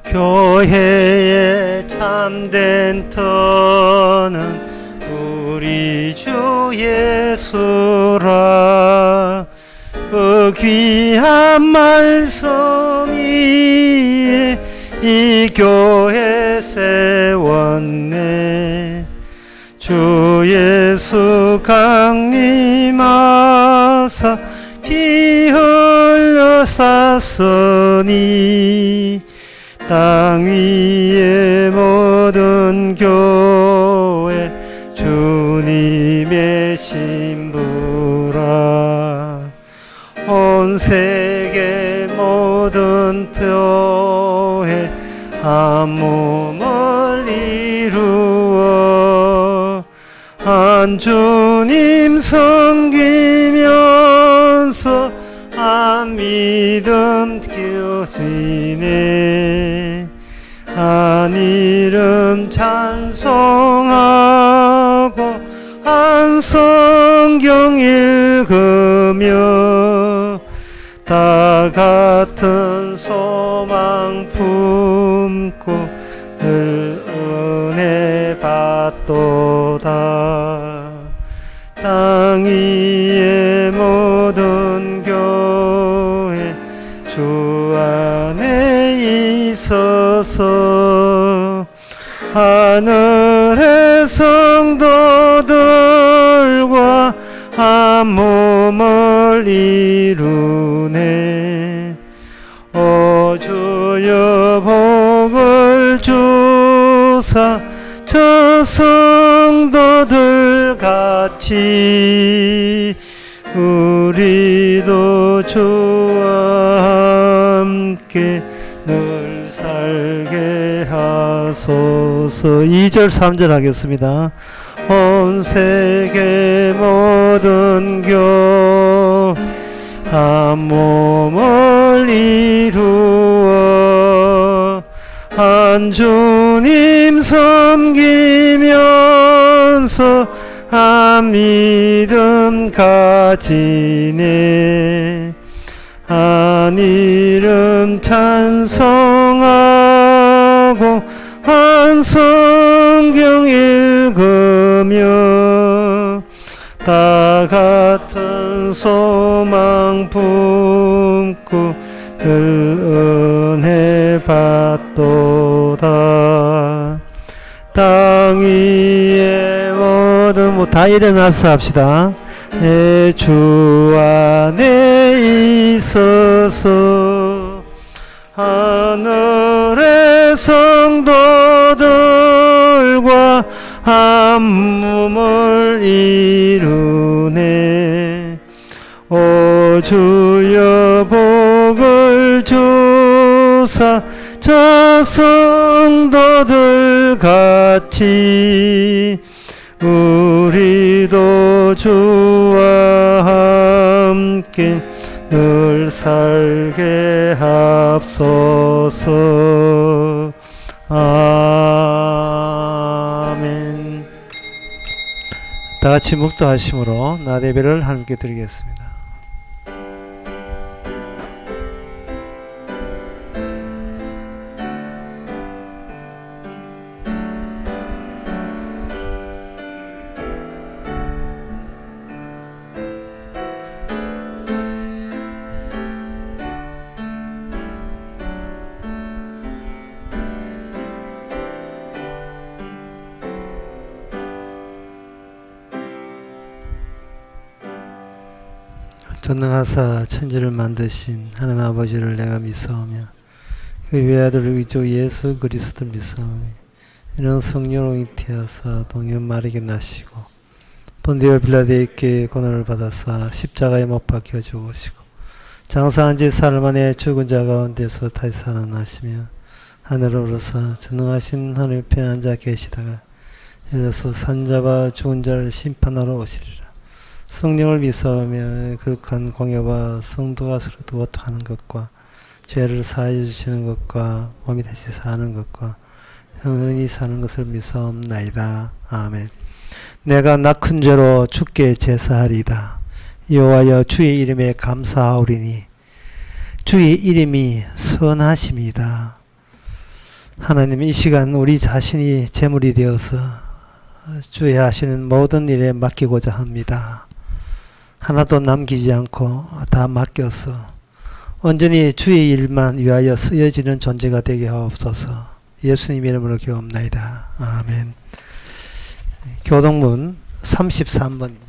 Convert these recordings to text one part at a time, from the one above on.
교회의 참된 터는 우리 주 예수라. 그 귀한 말씀 위에 이 교회 세웠네. 주 예수 강림하사 피 흘려 쌌으니 땅 위의 모든 교회 주님의 신부라. 온 세계 모든 교회 한 몸을 이루어 한 주님 섬기면서 한 믿음 교지네. 한 이름 찬송하고 한 성경 읽으며 다 같은 소망 품고 늘 은혜 받도다. 땅 위의 모든 교회 주 안에 있어서 하늘의 성도들과 한 몸을 이루네. 오 주여 복을 주사 저 성도들 같이 우리도 주와 함께 늘 살게 하소서. 2절 3절 하겠습니다. 온 세계 모든 교회 한 몸을 이루어 한 주님 섬기면서 한 믿음 가지네. 한 이름 찬송하고 한 성경 읽으며 다 같은 소망 품고 늘 은혜 받도다. 땅 위에 모든 다 일어나서 합시다. 주 안에 있어서 하늘의 성도들과 한 몸을 이루네. 오 주여 복을 주사 저 성도들 같이 우리도 주와 함께 늘 살게 합소서. 아멘. 다 같이 묵도하심으로 나대배를 함께 드리겠습니다. 전능하사 천지를 만드신 하나님 아버지를 내가 믿사오며 그 외아들 우리 주 예수 그리스도를 믿사오니 이는 성령으로 잉태하사 동년 마리게 나시고 본디오 빌라데에게 고난을 받아사 십자가에 못 박혀 죽으시고 장사한 지 사흘 만에 죽은 자 가운데서 다시 살아나시며 하늘로 오르사 전능하신 하늘 편에 앉아 계시다가 이어서 산자와 죽은 자를 심판하러 오시리라. 성령을 믿사오며 극한 공예와 성도가 서로 도와하는 것과 죄를 사하여 주시는 것과 몸이 다시 사는 것과 영원히 사는 것을 믿사옵나이다. 아멘. 내가 낙큰 죄로 주께 제사하리이다. 여호와여 주의 이름에 감사하오리니 주의 이름이 선하심이다. 하나님, 이 시간 우리 자신이 제물이 되어서 주의 하시는 모든 일에 맡기고자 합니다. 하나도 남기지 않고 다 맡겨서 온전히 주의 일만 위하여 쓰여지는 존재가 되게 하옵소서. 예수님 이름으로 기도합나이다. 아멘. 교동문 33번입니다.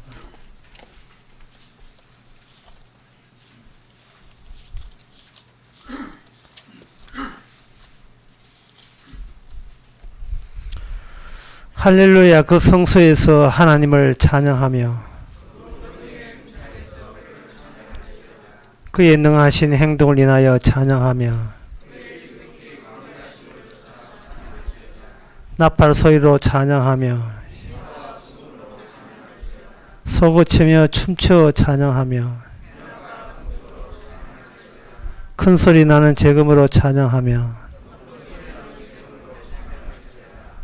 할렐루야. 그 성소에서 하나님을 찬양하며 그의 능하신 행동을 인하여 찬양하며 나팔 소리로 찬양하며 소고치며 춤추어 찬양하며 큰 소리 나는 재금으로 찬양하며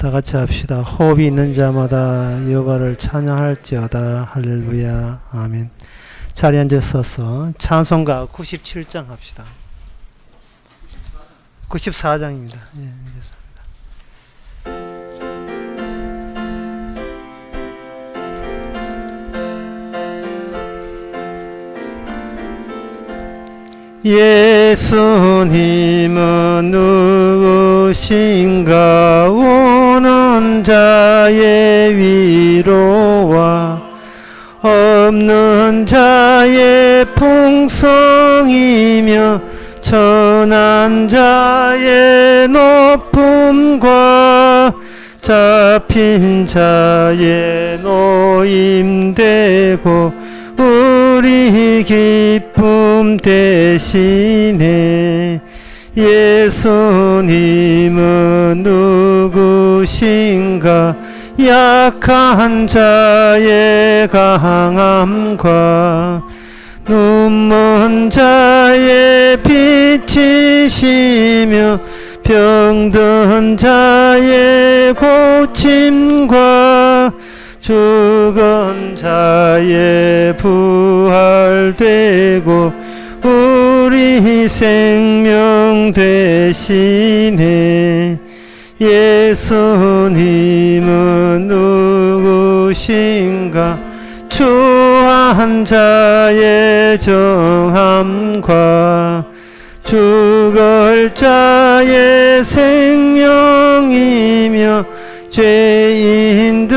다 같이 합시다. 호흡이 있는 자마다 여호와를 찬양할지어다. 할렐루야. 아멘. 자리에 앉으셔서 찬송가 97장 합시다. 94장입니다. 예, 예수님은 누구신가? 오는 자의 위로와 없는 자의 풍성이며 천한 자의 높음과 잡힌 자의 노임되고 우리 기쁨 대신에 예수님은 누구신가? 약한 자의 강함과 눈먼 자의 빛이시며 병든 자의 고침과 죽은 자의 부활되고 우리 생명 대신에 예수님은 누구신가? 추한 자의 정함과 죽을 자의 생명이며 죄인들의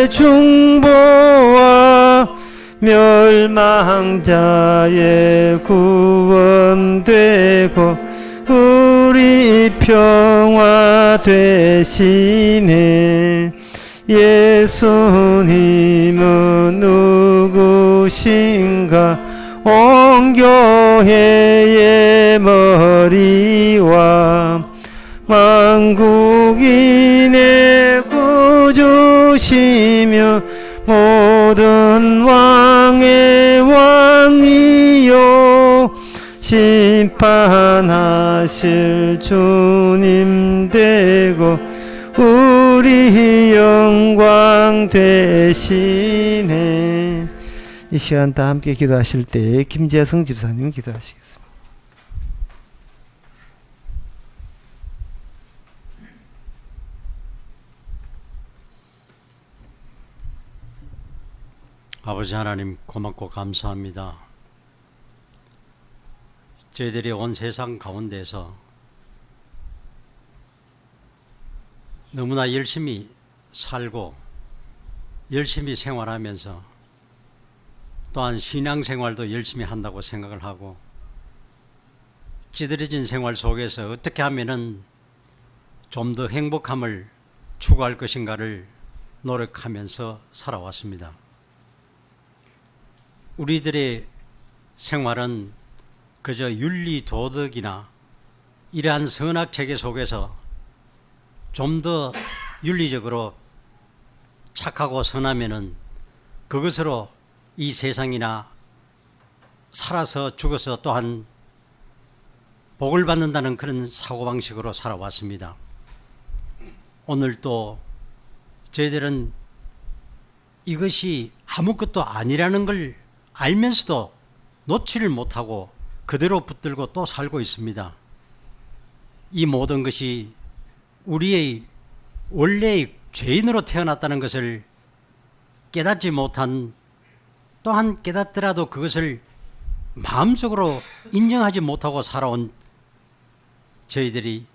중보와 멸망자의 구원되고 우리 평화 되시네. 예수님은 누구신가? 온 교회의 머리와 만국인의 구주시며 모든 왕의 왕이요 심판하실 주님 되고 우리 영광 되시네. 이 시간 다 함께 기도하실 때 김재성 집사님 기도하시겠습니다. 아버지 하나님, 고맙고 감사합니다. 저희들이 온 세상 가운데서 너무나 열심히 살고 열심히 생활하면서 또한 신앙생활도 열심히 한다고 생각을 하고 찌들어진 생활 속에서 어떻게 하면은 좀 더 행복함을 추구할 것인가를 노력하면서 살아왔습니다. 우리들의 생활은 그저 윤리 도덕이나 이러한 선악 체계 속에서 좀 더 윤리적으로 착하고 선하면은 그것으로 이 세상이나 살아서 죽어서 또한 복을 받는다는 그런 사고방식으로 살아왔습니다. 오늘 또 저희들은 이것이 아무것도 아니라는 걸 알면서도 놓지를 못하고 그대로 붙들고 또 살고 있습니다. 이 모든 것이 우리의 원래의 죄인으로 태어났다는 것을 깨닫지 못한, 또한 깨닫더라도 그것을 마음속으로 인정하지 못하고 살아온 저희들이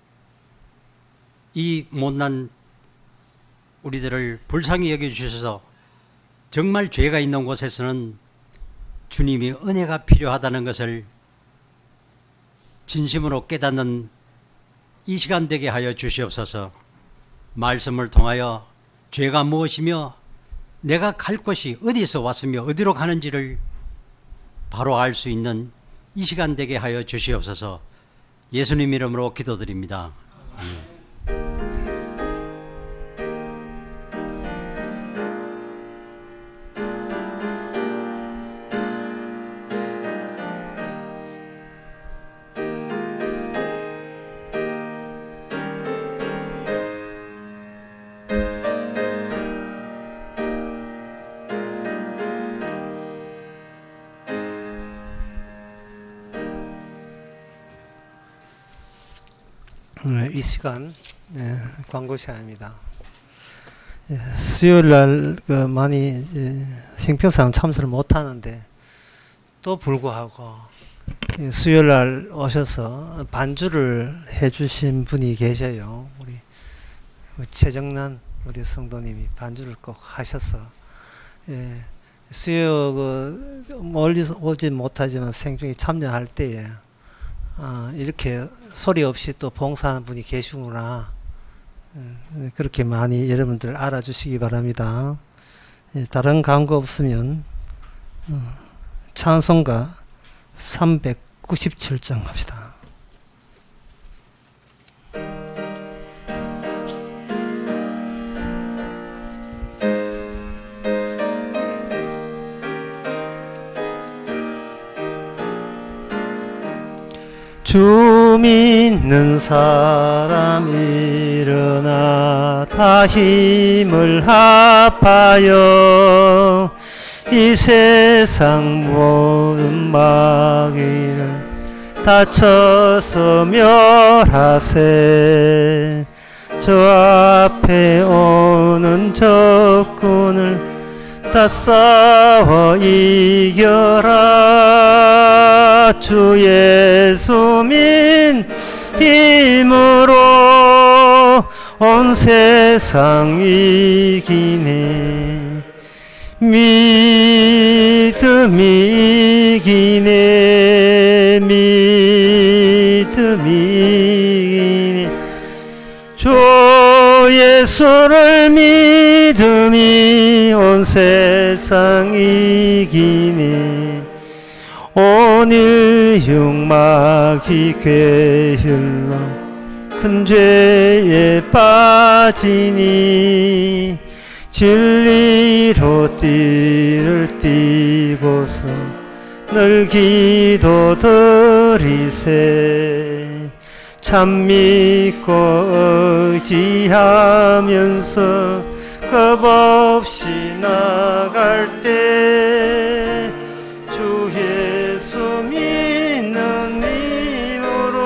이 못난 우리들을 불쌍히 여겨주셔서 정말 죄가 있는 곳에서는 주님이 은혜가 필요하다는 것을 진심으로 깨닫는 이 시간 되게 하여 주시옵소서. 말씀을 통하여 죄가 무엇이며 내가 갈 곳이 어디서 왔으며 어디로 가는지를 바로 알 수 있는 이 시간 되게 하여 주시옵소서. 예수님 이름으로 기도드립니다. 아멘. 이 시간 광고 시간입니다. 수요일 날 많이 형평상 참석을 못 하는데 또 불구하고 수요일 날 오셔서 반주를 해주신 분이 계셔요. 우리 최정란 우리 성도님이 반주를 꼭 하셔서 수요 멀리서 오지 못하지만 생중에 참여할 때에 이렇게 소리 없이 또 봉사하는 분이 계시구나. 그렇게 많이 여러분들 알아주시기 바랍니다. 다른 광고 없으면 찬송가 397장 합시다. 주 믿는 사람 일어나 다 힘을 합하여 이 세상 모든 마귀를 다 쳐서 멸하세. 저 앞에 오는 적군을 다 싸워 이겨라. 주 예수 민 힘으로 온 세상 이기네. 믿음이 이기네. 믿음이 이기네. 주 예수를 믿음이 온 세상 이기네. 온일 육마귀 게을러 큰 죄에 빠지니 진리로 띠를 띠고서 늘 기도 드리세. 참 믿고 의지하면서 겁없이 나갈 때 주 예수 믿는 힘으로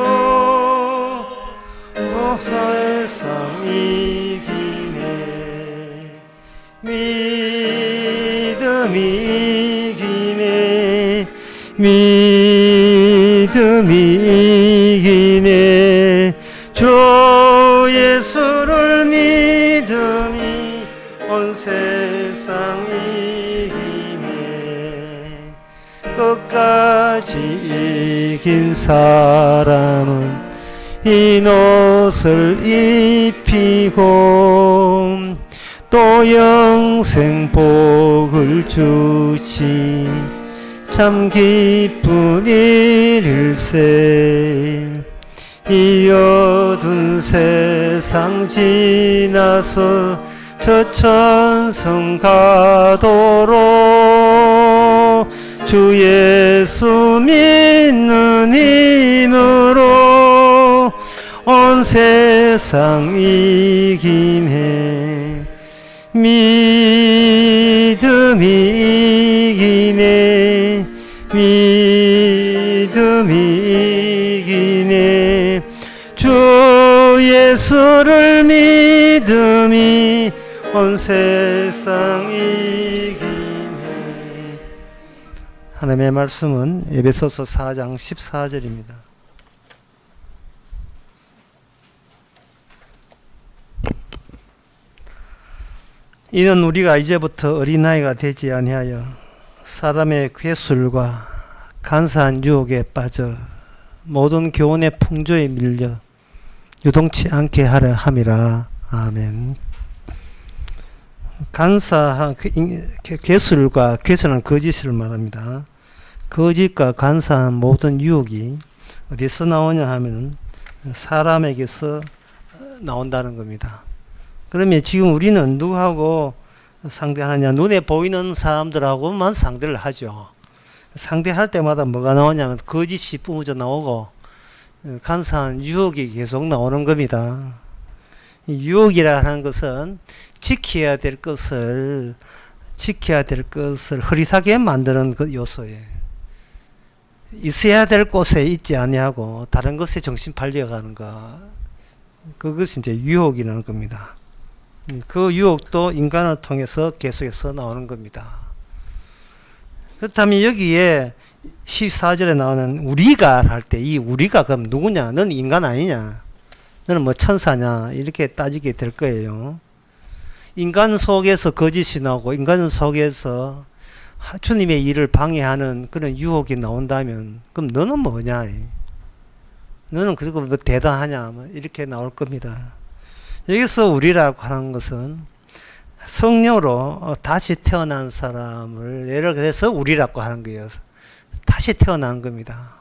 세상 이기네. 믿음이 이기네. 믿음이 이기네. 주 예수를 믿음이 온 세상 이기네. 끝까지 이긴 사람은 흰 옷을 입히고 또 영생 복을 주지. 참 기쁜 일일세. 이 어두운 세상 지나서 저 천성 가도록 주 예수 믿는 힘으로 온 세상 이기네. 믿음이 이기네. 믿음이 이기네. 주 예수를 믿음이 온 세상 이기네. 하나님의 말씀은 에베소서 4장 14절입니다. 이는 우리가 이제부터 어린아이가 되지 아니하여 사람의 괴술과 간사한 유혹에 빠져 모든 교훈의 풍조에 밀려 유동치 않게 하려 함이라. 아멘. 간사한 괴술과, 괴술은 거짓을 말합니다. 거짓과 간사한 모든 유혹이 어디서 나오냐 하면 사람에게서 나온다는 겁니다. 그러면 지금 우리는 누구하고 상대하느냐? 눈에 보이는 사람들하고만 상대를 하죠. 상대할 때마다 뭐가 나오냐면 거짓이 뿜어져 나오고 간사한 유혹이 계속 나오는 겁니다. 유혹이라는 것은 지켜야 될 것을 흐리사게 만드는 그 요소예요. 있어야 될 곳에 있지 아니하고 다른 것에 정신 팔려가는 것, 그것이 이제 유혹이라는 겁니다. 그 유혹도 인간을 통해서 계속해서 나오는 겁니다. 그렇다면 여기에 14절에 나오는 우리가 할 때 이 우리가 그럼 누구냐? 너는 인간 아니냐? 너는 뭐 천사냐? 이렇게 따지게 될 거예요. 인간 속에서 거짓이 나오고 인간 속에서 주님의 일을 방해하는 그런 유혹이 나온다면 그럼 너는 뭐냐? 너는 그리고 뭐 대단하냐? 뭐 이렇게 나올 겁니다. 여기서 우리라고 하는 것은 성령으로 다시 태어난 사람을 예를 들어서 우리라고 하는 거예요. 다시 태어난 겁니다.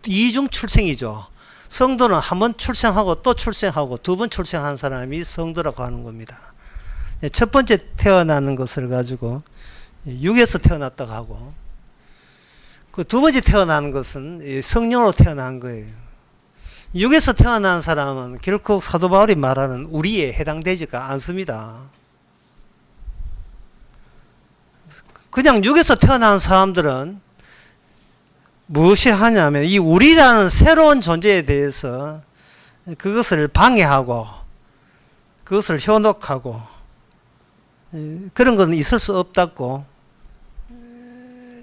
이중 출생이죠. 성도는 한 번 출생하고 또 출생하고 두 번 출생한 사람이 성도라고 하는 겁니다. 첫 번째 태어나는 것을 가지고 육에서 태어났다고 하고 그 두 번째 태어나는 것은 성령으로 태어난 거예요. 육에서 태어난 사람은 결코 사도 바울이 말하는 우리에 해당되지가 않습니다. 그냥 육에서 태어난 사람들은 무엇이 하냐면 이 우리라는 새로운 존재에 대해서 그것을 방해하고 그것을 현혹하고 그런 건 있을 수 없다고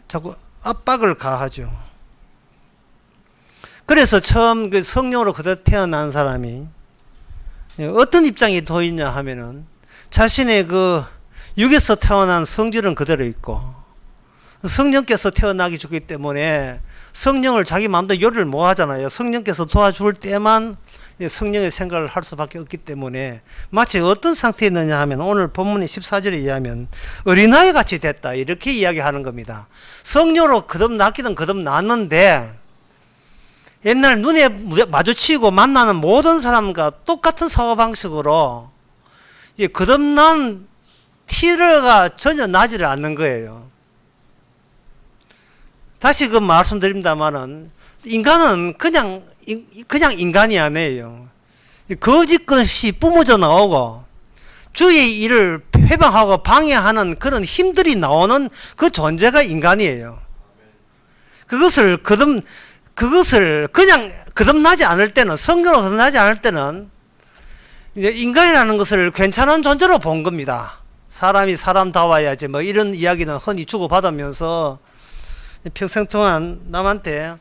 자꾸 압박을 가하죠. 그래서 처음 그 성령으로 그대로 태어난 사람이 어떤 입장이 보이냐 하면은 자신의 그 육에서 태어난 성질은 그대로 있고 성령께서 태어나기 좋기 때문에 성령을 자기 마음대로 요리를 못 하잖아요. 성령께서 도와줄 때만 성령의 생각을 할 수밖에 없기 때문에 마치 어떤 상태에 있느냐 하면 오늘 본문의 14절에 의하면 어린아이 같이 됐다 이렇게 이야기하는 겁니다. 성령으로 거듭났기는 거듭났는데 옛날 눈에 마주치고 만나는 모든 사람과 똑같은 사고방식으로 거듭난 티가 전혀 나지를 않는 거예요. 다시 그 말씀드립니다만은 인간은 그냥 인간이 아니에요. 거짓것이 뿜어져 나오고 주의 일을 회방하고 방해하는 그런 힘들이 나오는 그 존재가 인간이에요. 그것을 그냥 거듭나지 않을 때는 성경으로 거듭나지 않을 때는 이제 인간이라는 것을 괜찮은 존재로 본 겁니다. 사람이 사람다워야지 뭐 이런 이야기는 흔히 주고받으면서 평생 동안 남한테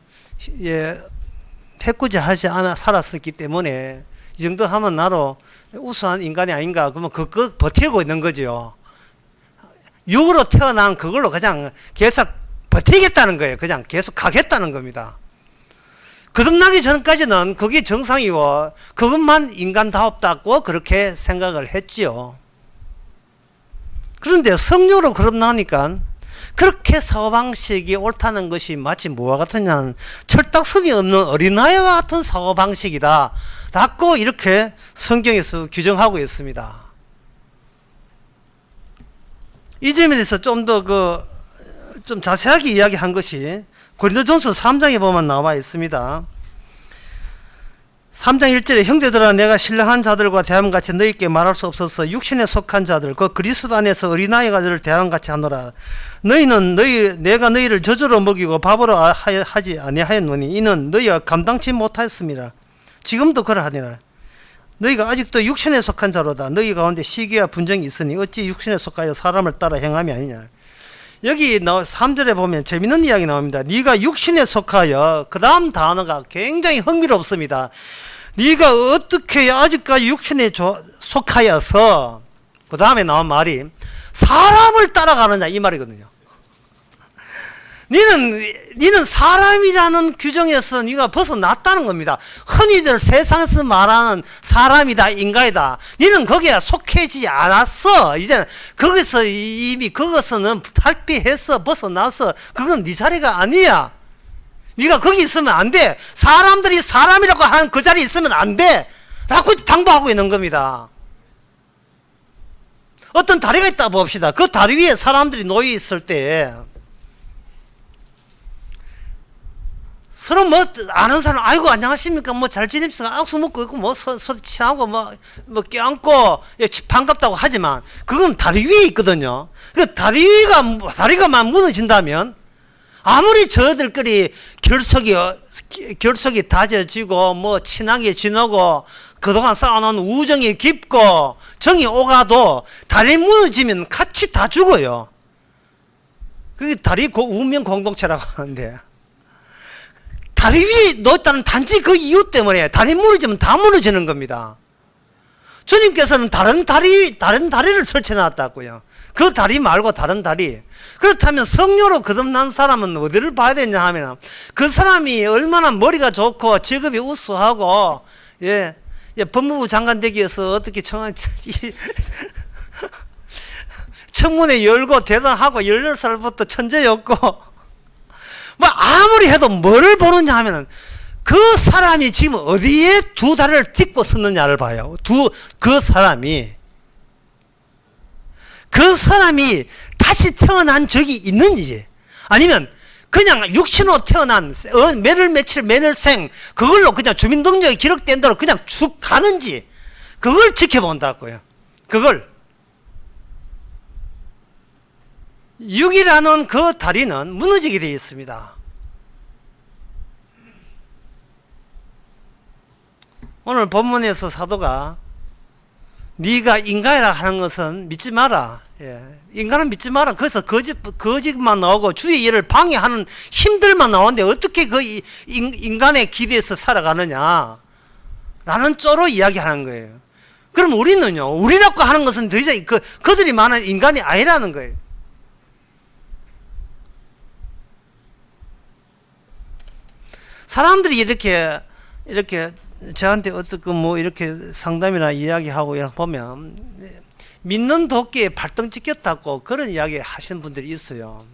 해코지하지 않아 살았었기 때문에 이 정도 하면 나도 우수한 인간이 아닌가 그러면 그거 버티고 있는 거죠. 육으로 태어난 그걸로 그냥 계속 버티겠다는 거예요. 그냥 계속 가겠다는 겁니다. 거듭나기 전까지는 그게 정상이고 그것만 인간다웠다고 그렇게 생각을 했지요. 그런데 성령으로 거듭나니까 그렇게 사고방식이 옳다는 것이 마치 뭐와 같으냐면 철딱선이 없는 어린아이와 같은 사고방식이다 라고 이렇게 성경에서 규정하고 있습니다. 이 점에 대해서 좀 더 좀 자세하게 이야기한 것이 고린도전서 3장에 보면 나와 있습니다. 3장 1절에 형제들아 내가 신령한 자들과 대함같이 너희께 말할 수 없어서 육신에 속한 자들 그 그리스도 안에서 어린아이가 너를 대함같이 하노라. 너희는 내가 너희를 저주로 먹이고 밥으로 하지 아니하였노니 이는 너희가 감당치 못하였습니다. 지금도 그러하니라. 너희가 아직도 육신에 속한 자로다. 너희 가운데 시기와 분쟁이 있으니 어찌 육신에 속하여 사람을 따라 행함이 아니냐. 여기 3절에 보면 재밌는 이야기 나옵니다. 네가 육신에 속하여, 그 다음 단어가 굉장히 흥미롭습니다. 네가 어떻게 아직까지 육신에 속하여서, 그 다음에 나온 말이 사람을 따라가느냐 이 말이거든요. 니는 사람이라는 규정에서 네가 벗어났다는 겁니다. 흔히들 세상에서 말하는 사람이다, 인간이다. 니는 거기에 속해지 않았어. 이제는 거기서 이미 그것은 탈피해서 벗어나서 그건 네 자리가 아니야. 네가 거기 있으면 안 돼. 사람들이 사람이라고 하는 그 자리에 있으면 안 돼. 라고 당부하고 있는 겁니다. 어떤 다리가 있다 봅시다. 그 다리 위에 사람들이 놓여 있을 때 서로 뭐 아는 사람, 아이고 안녕하십니까, 뭐 잘 지냅시까, 악수 먹고 있고 뭐 서로 친하고 뭐 껴안고 반갑다고 하지만 그건 다리 위에 있거든요. 그 다리가만 무너진다면 아무리 저들끼리 결속이 다져지고 뭐 친하게 지내고 그동안 쌓아놓은 우정이 깊고 정이 오가도 다리 무너지면 같이 다 죽어요. 그게 다리 운명 공동체라고 하는데, 다리 위에 놓였다는 단지 그 이유 때문에 다리 무너지면 다 무너지는 겁니다. 주님께서는 다른 다리를 설치해 놨다고요. 그 다리 말고 다른 다리. 그렇다면 성령으로 거듭난 사람은 어디를 봐야 되냐 하면, 그 사람이 얼마나 머리가 좋고 직업이 우수하고, 법무부 장관 되기 위해서 어떻게 청문회 열고 대단하고 18살부터 천재였고, 뭐 아무리 해도 뭐를 보느냐 하면은 그 사람이 지금 어디에 두 다리를 딛고 섰느냐를 봐요. 그 사람이 다시 태어난 적이 있는지, 아니면 그냥 육신으로 태어난 매를 며칠 매일생 그걸로 그냥 주민등록에 기록된 대로 그냥 쭉 가는지, 그걸 지켜본다고요. 그걸 육이라는 그 다리는 무너지게 되어 있습니다. 오늘 본문에서 사도가 네가 인간이라 하는 것은 믿지 마라. 인간은 믿지 마라. 그래서 거짓만 나오고 주의 일을 방해하는 힘들만 나오는데 어떻게 그 인간의 기대에서 살아가느냐 라는 쪼로 이야기하는 거예요. 그럼 우리는요, 우리라고 하는 것은 더 이상 그들이 말하는 인간이 아니라는 거예요. 사람들이 이렇게 저한테 어떻게 뭐 이렇게 상담이나 이야기하고 이렇게 보면 믿는 도끼에 발등 찍혔다고 그런 이야기 하시는 분들이 있어요.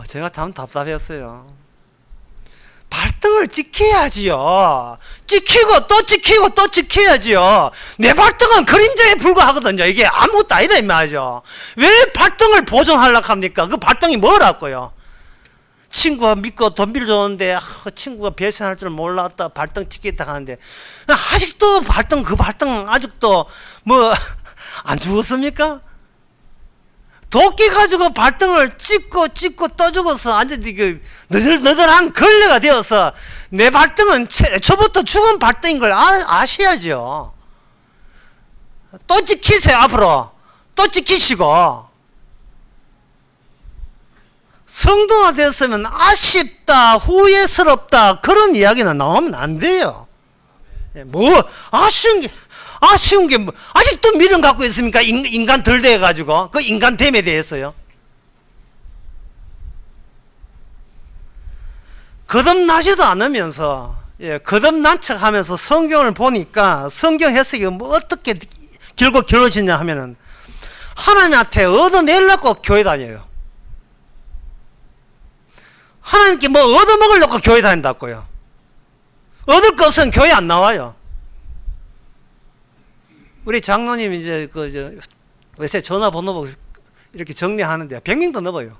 제가 참 답답했어요. 발등을 찍혀야지요. 찍히고 또 찍히고 또 찍혀야지요. 내 발등은 그림자에 불과하거든요. 이게 아무것도 아니다 이 말이죠. 왜 발등을 보존하려고 합니까? 그 발등이 뭐라고요? 친구가 믿고 돈 빌려줬는데 친구가 배신할 줄 몰랐다 발등 찍겠다 하는데, 아직도 그 발등 아직도 뭐 안 죽었습니까? 도끼 가지고 발등을 찍고 또 죽어서 완전히 그 너덜너덜한 걸레가 되어서 내 발등은 애초부터 죽은 발등인 걸 아셔야죠. 또 찍히세요. 앞으로 또 찍히시고, 성도가 됐으면 아쉽다, 후회스럽다 그런 이야기는 나오면 안 돼요. 뭐 아쉬운 게 뭐, 아직도 미련 갖고 있습니까? 인간 덜 돼가지고 그 인간됨에 대해서요. 거듭나지도 않으면서 거듭난 척하면서 성경을 보니까 성경 해석이 뭐 어떻게 결국 결론지냐 하면은 하나님한테 얻어내려고 교회 다녀요. 하나님께 뭐 얻어먹으려고 교회 다닌다고요. 얻을 거 없으면 교회 안 나와요. 우리 장로님 이제 요새 전화번호 이렇게 정리하는데 100명도 넘어요.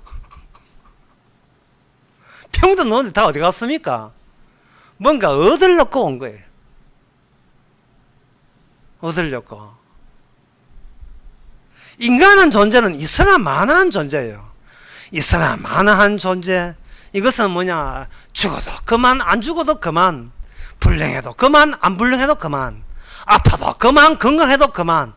100명도 넘는데 다 어디 갔습니까? 뭔가 얻으려고 온 거예요. 얻으려고. 인간은 존재는 있으나 마나한 존재예요. 있으나 마나한 존재. 이것은 뭐냐, 죽어도 그만, 안 죽어도 그만, 불량해도 그만, 안 불량해도 그만, 아파도 그만, 건강해도 그만,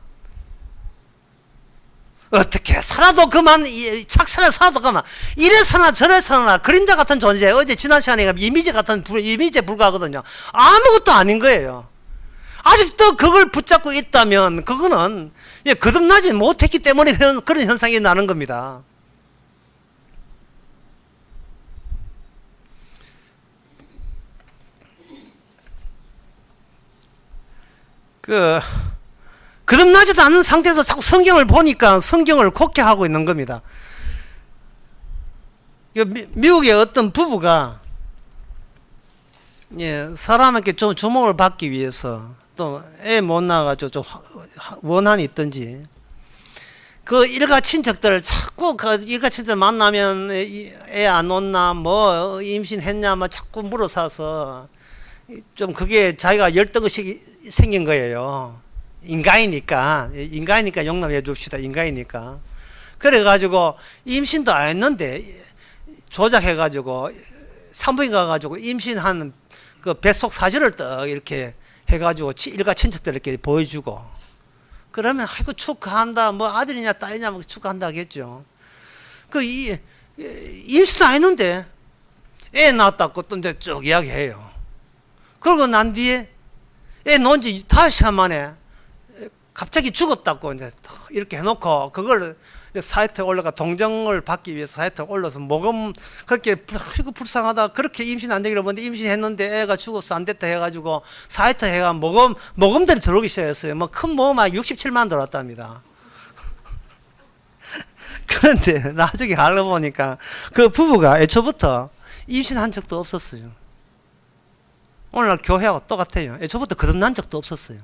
어떻게 살아도 그만, 착살에 살아도 그만, 이래서나 저래서나 그림자 같은 존재. 어제 지난 시간에 이미지 같은, 이미지에 불과하거든요. 아무것도 아닌 거예요. 아직도 그걸 붙잡고 있다면 그거는 거듭나지 못했기 때문에 그런 현상이 나는 겁니다. 거듭나지도 않은 상태에서 자꾸 성경을 보니까 성경을 곡해하고 있는 겁니다. 미국의 어떤 부부가 사람에게 좀 주목을 받기 위해서 또 애 못 낳아가지고 좀 원한이 있든지 그 일가 친척들 자꾸 그 일가 친척 만나면 애 안 낳나 뭐 임신했냐 뭐 자꾸 물어사서 좀 그게 자기가 열등의식이 생긴 거예요. 인간이니까 용납해 줍시다. 인간이니까. 그래가지고 임신도 안 했는데 조작해가지고 산부인 가가지고 임신한 그 뱃속 사진을 딱 이렇게 해가지고 일가 친척들 이렇게 보여주고 그러면 아이고 축하한다 뭐 아들이냐 딸이냐 뭐 축하한다 하겠죠. 임신도 안 했는데 애 낳았다고 또 이제 쭉 이야기해요. 그러고 난 뒤에 애 낳은 지 5시간 만에 갑자기 죽었다고 이제 이렇게 해놓고 그걸 사이트에 올라가 동정을 받기 위해서 사이트에 올려서 모금 그렇게 아이고 불쌍하다 그렇게 임신 안 되기로 했는데 임신했는데 애가 죽어서 안 됐다 해가지고 사이트에 해가 모금들이 들어오기 시작했어요. 뭐 큰 모금 한 67만 들어왔답니다. 그런데 나중에 알고 보니까 그 부부가 애초부터 임신한 적도 없었어요. 오늘날 교회하고 똑같아요. 애초부터 거듭난 적도 없었어요.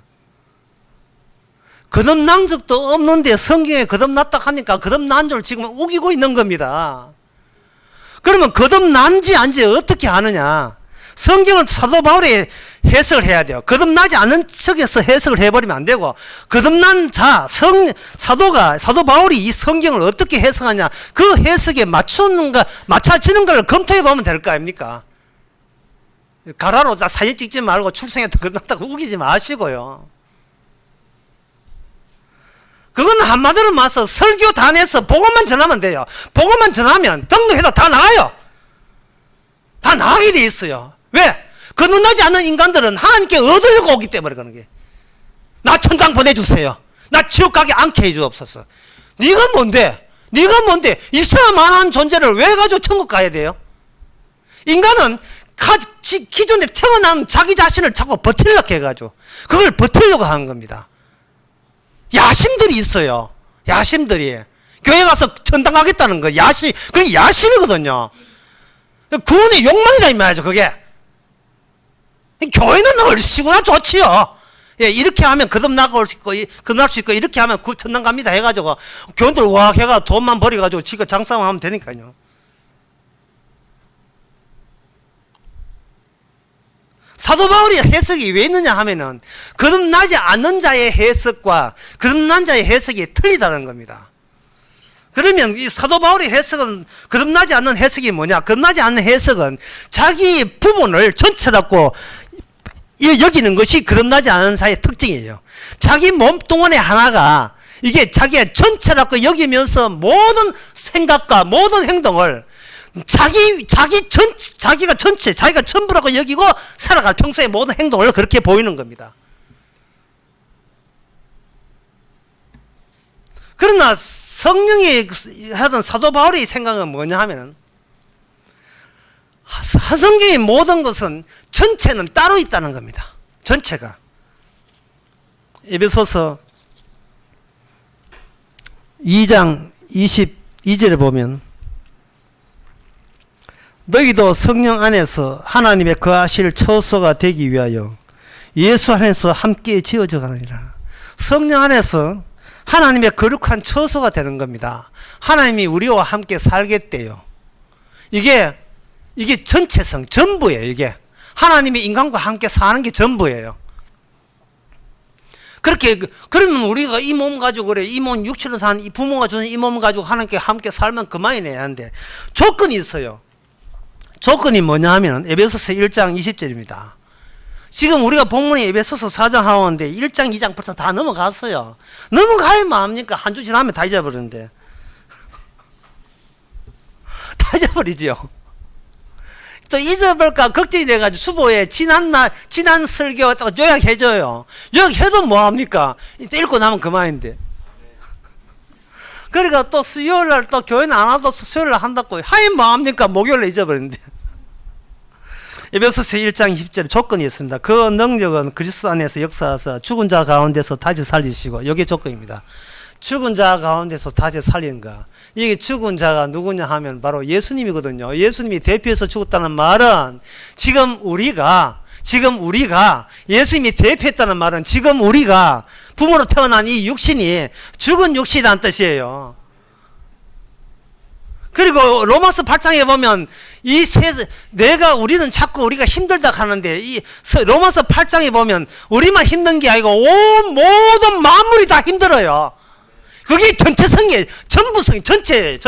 거듭난 적도 없는데 성경에 거듭났다 하니까 거듭난 줄 지금 우기고 있는 겁니다. 그러면 거듭난지 안지 어떻게 아느냐? 성경은 사도 바울이 해석을 해야 돼요. 거듭나지 않은 척에서 해석을 해버리면 안 되고 거듭난 자 사도 바울이 이 성경을 어떻게 해석하냐 그 해석에 맞춰지는 걸 검토해 보면 될 거 아닙니까? 가라로 사진 찍지 말고 출생했다 거듭났다고 우기지 마시고요. 그건 한마디로 말해서 설교단에서 복음만 전하면 돼요. 복음만 전하면 등록해도 다 나가요. 다 나가게 돼 있어요. 왜? 거듭나지 않는 인간들은 하나님께 얻으려고 오기 때문에 그러는 게. 나 천당 보내주세요. 나 지옥 가게 않게 해주옵소서. 네가 뭔데? 있어야만한 존재를 왜 가지고 천국 가야 돼요? 인간은 기존에 태어난 자기 자신을 자꾸 버티려고 해가지고 그걸 버티려고 하는 겁니다. 야심들이 있어요. 야심들이. 교회 가서 천당 가겠다는 거. 그게 야심이거든요. 구원의 욕망이다, 이 말이죠, 그게. 교회는 얼씨구나 좋지요. 이렇게 하면 거듭날 수 있고, 이렇게 하면 천당 갑니다 해가지고, 교원들 와, 걔가 돈만 벌여가지고 지가 장사만 하면 되니까요. 사도 바울이 해석이 왜 있느냐 하면은 거듭나지 않는 자의 해석과 거듭난 자의 해석이 틀리다는 겁니다. 그러면 이 사도 바울의 해석은 거듭나지 않는 해석이 뭐냐? 거듭나지 않는 해석은 자기 부분을 전체라고 여기는 것이 거듭나지 않은 자의 특징이에요. 자기 몸뚱아리 하나가 이게 자기의 전체라고 여기면서 모든 생각과 모든 행동을 자기가 전부라고 여기고 살아갈 평소의 모든 행동을 그렇게 보이는 겁니다. 그러나 성령이 하던 사도 바울의 생각은 뭐냐 하면은 성경의 모든 것은 전체는 따로 있다는 겁니다. 전체가. 에베소서 2장 22절에 보면 너희도 성령 안에서 하나님의 거하실 처소가 되기 위하여 예수 안에서 함께 지어져 가느니라. 성령 안에서 하나님의 거룩한 처소가 되는 겁니다. 하나님이 우리와 함께 살겠대요. 이게 전체성, 전부예요. 이게 하나님이 인간과 함께 사는 게 전부예요. 그러면 우리가 이 몸 가지고 그래, 이 몸 육체로 사는 이 부모가 주는 이 몸 가지고 하나님께 함께 살면 그만이네 하는데 조건이 있어요. 조건이 뭐냐 하면 에베소서 1장 20절입니다. 지금 우리가 본문이 에베소서 4장 하오는데 1장 2장 벌써 다 넘어갔어요. 넘어가야 뭐합니까? 한 주 지나면 다 잊어버리는데. 다 잊어버리죠. 또 잊어버릴까 걱정이 돼가지고 수보에 지난 설교 또 요약해줘요. 요약해도 뭐합니까? 읽고 나면 그만인데. 그러니까 또 수요일날 또 교회는 안 와도 수요일날 한다고 하긴 뭐합니까? 목요일날 잊어버리는데. 에베소서 1장 10절 조건이 있습니다. 그 능력은 그리스도 안에서 역사하사 죽은 자 가운데서 다시 살리시고, 이게 조건입니다. 죽은 자 가운데서 다시 살리는 거. 이게 죽은 자가 누구냐 하면 바로 예수님이거든요. 예수님이 대표해서 죽었다는 말은 지금 우리가 예수님이 대표했다는 말은 지금 우리가 부모로 태어난 이 육신이 죽은 육신이라는 뜻이에요. 그리고 로마서 8장에 보면 우리는 자꾸 우리가 힘들다 하는데 이 로마서 8장에 보면 우리만 힘든 게 아니고 온 모든 만물이 다 힘들어요. 그게 전체성이에요. 전부성, 전체.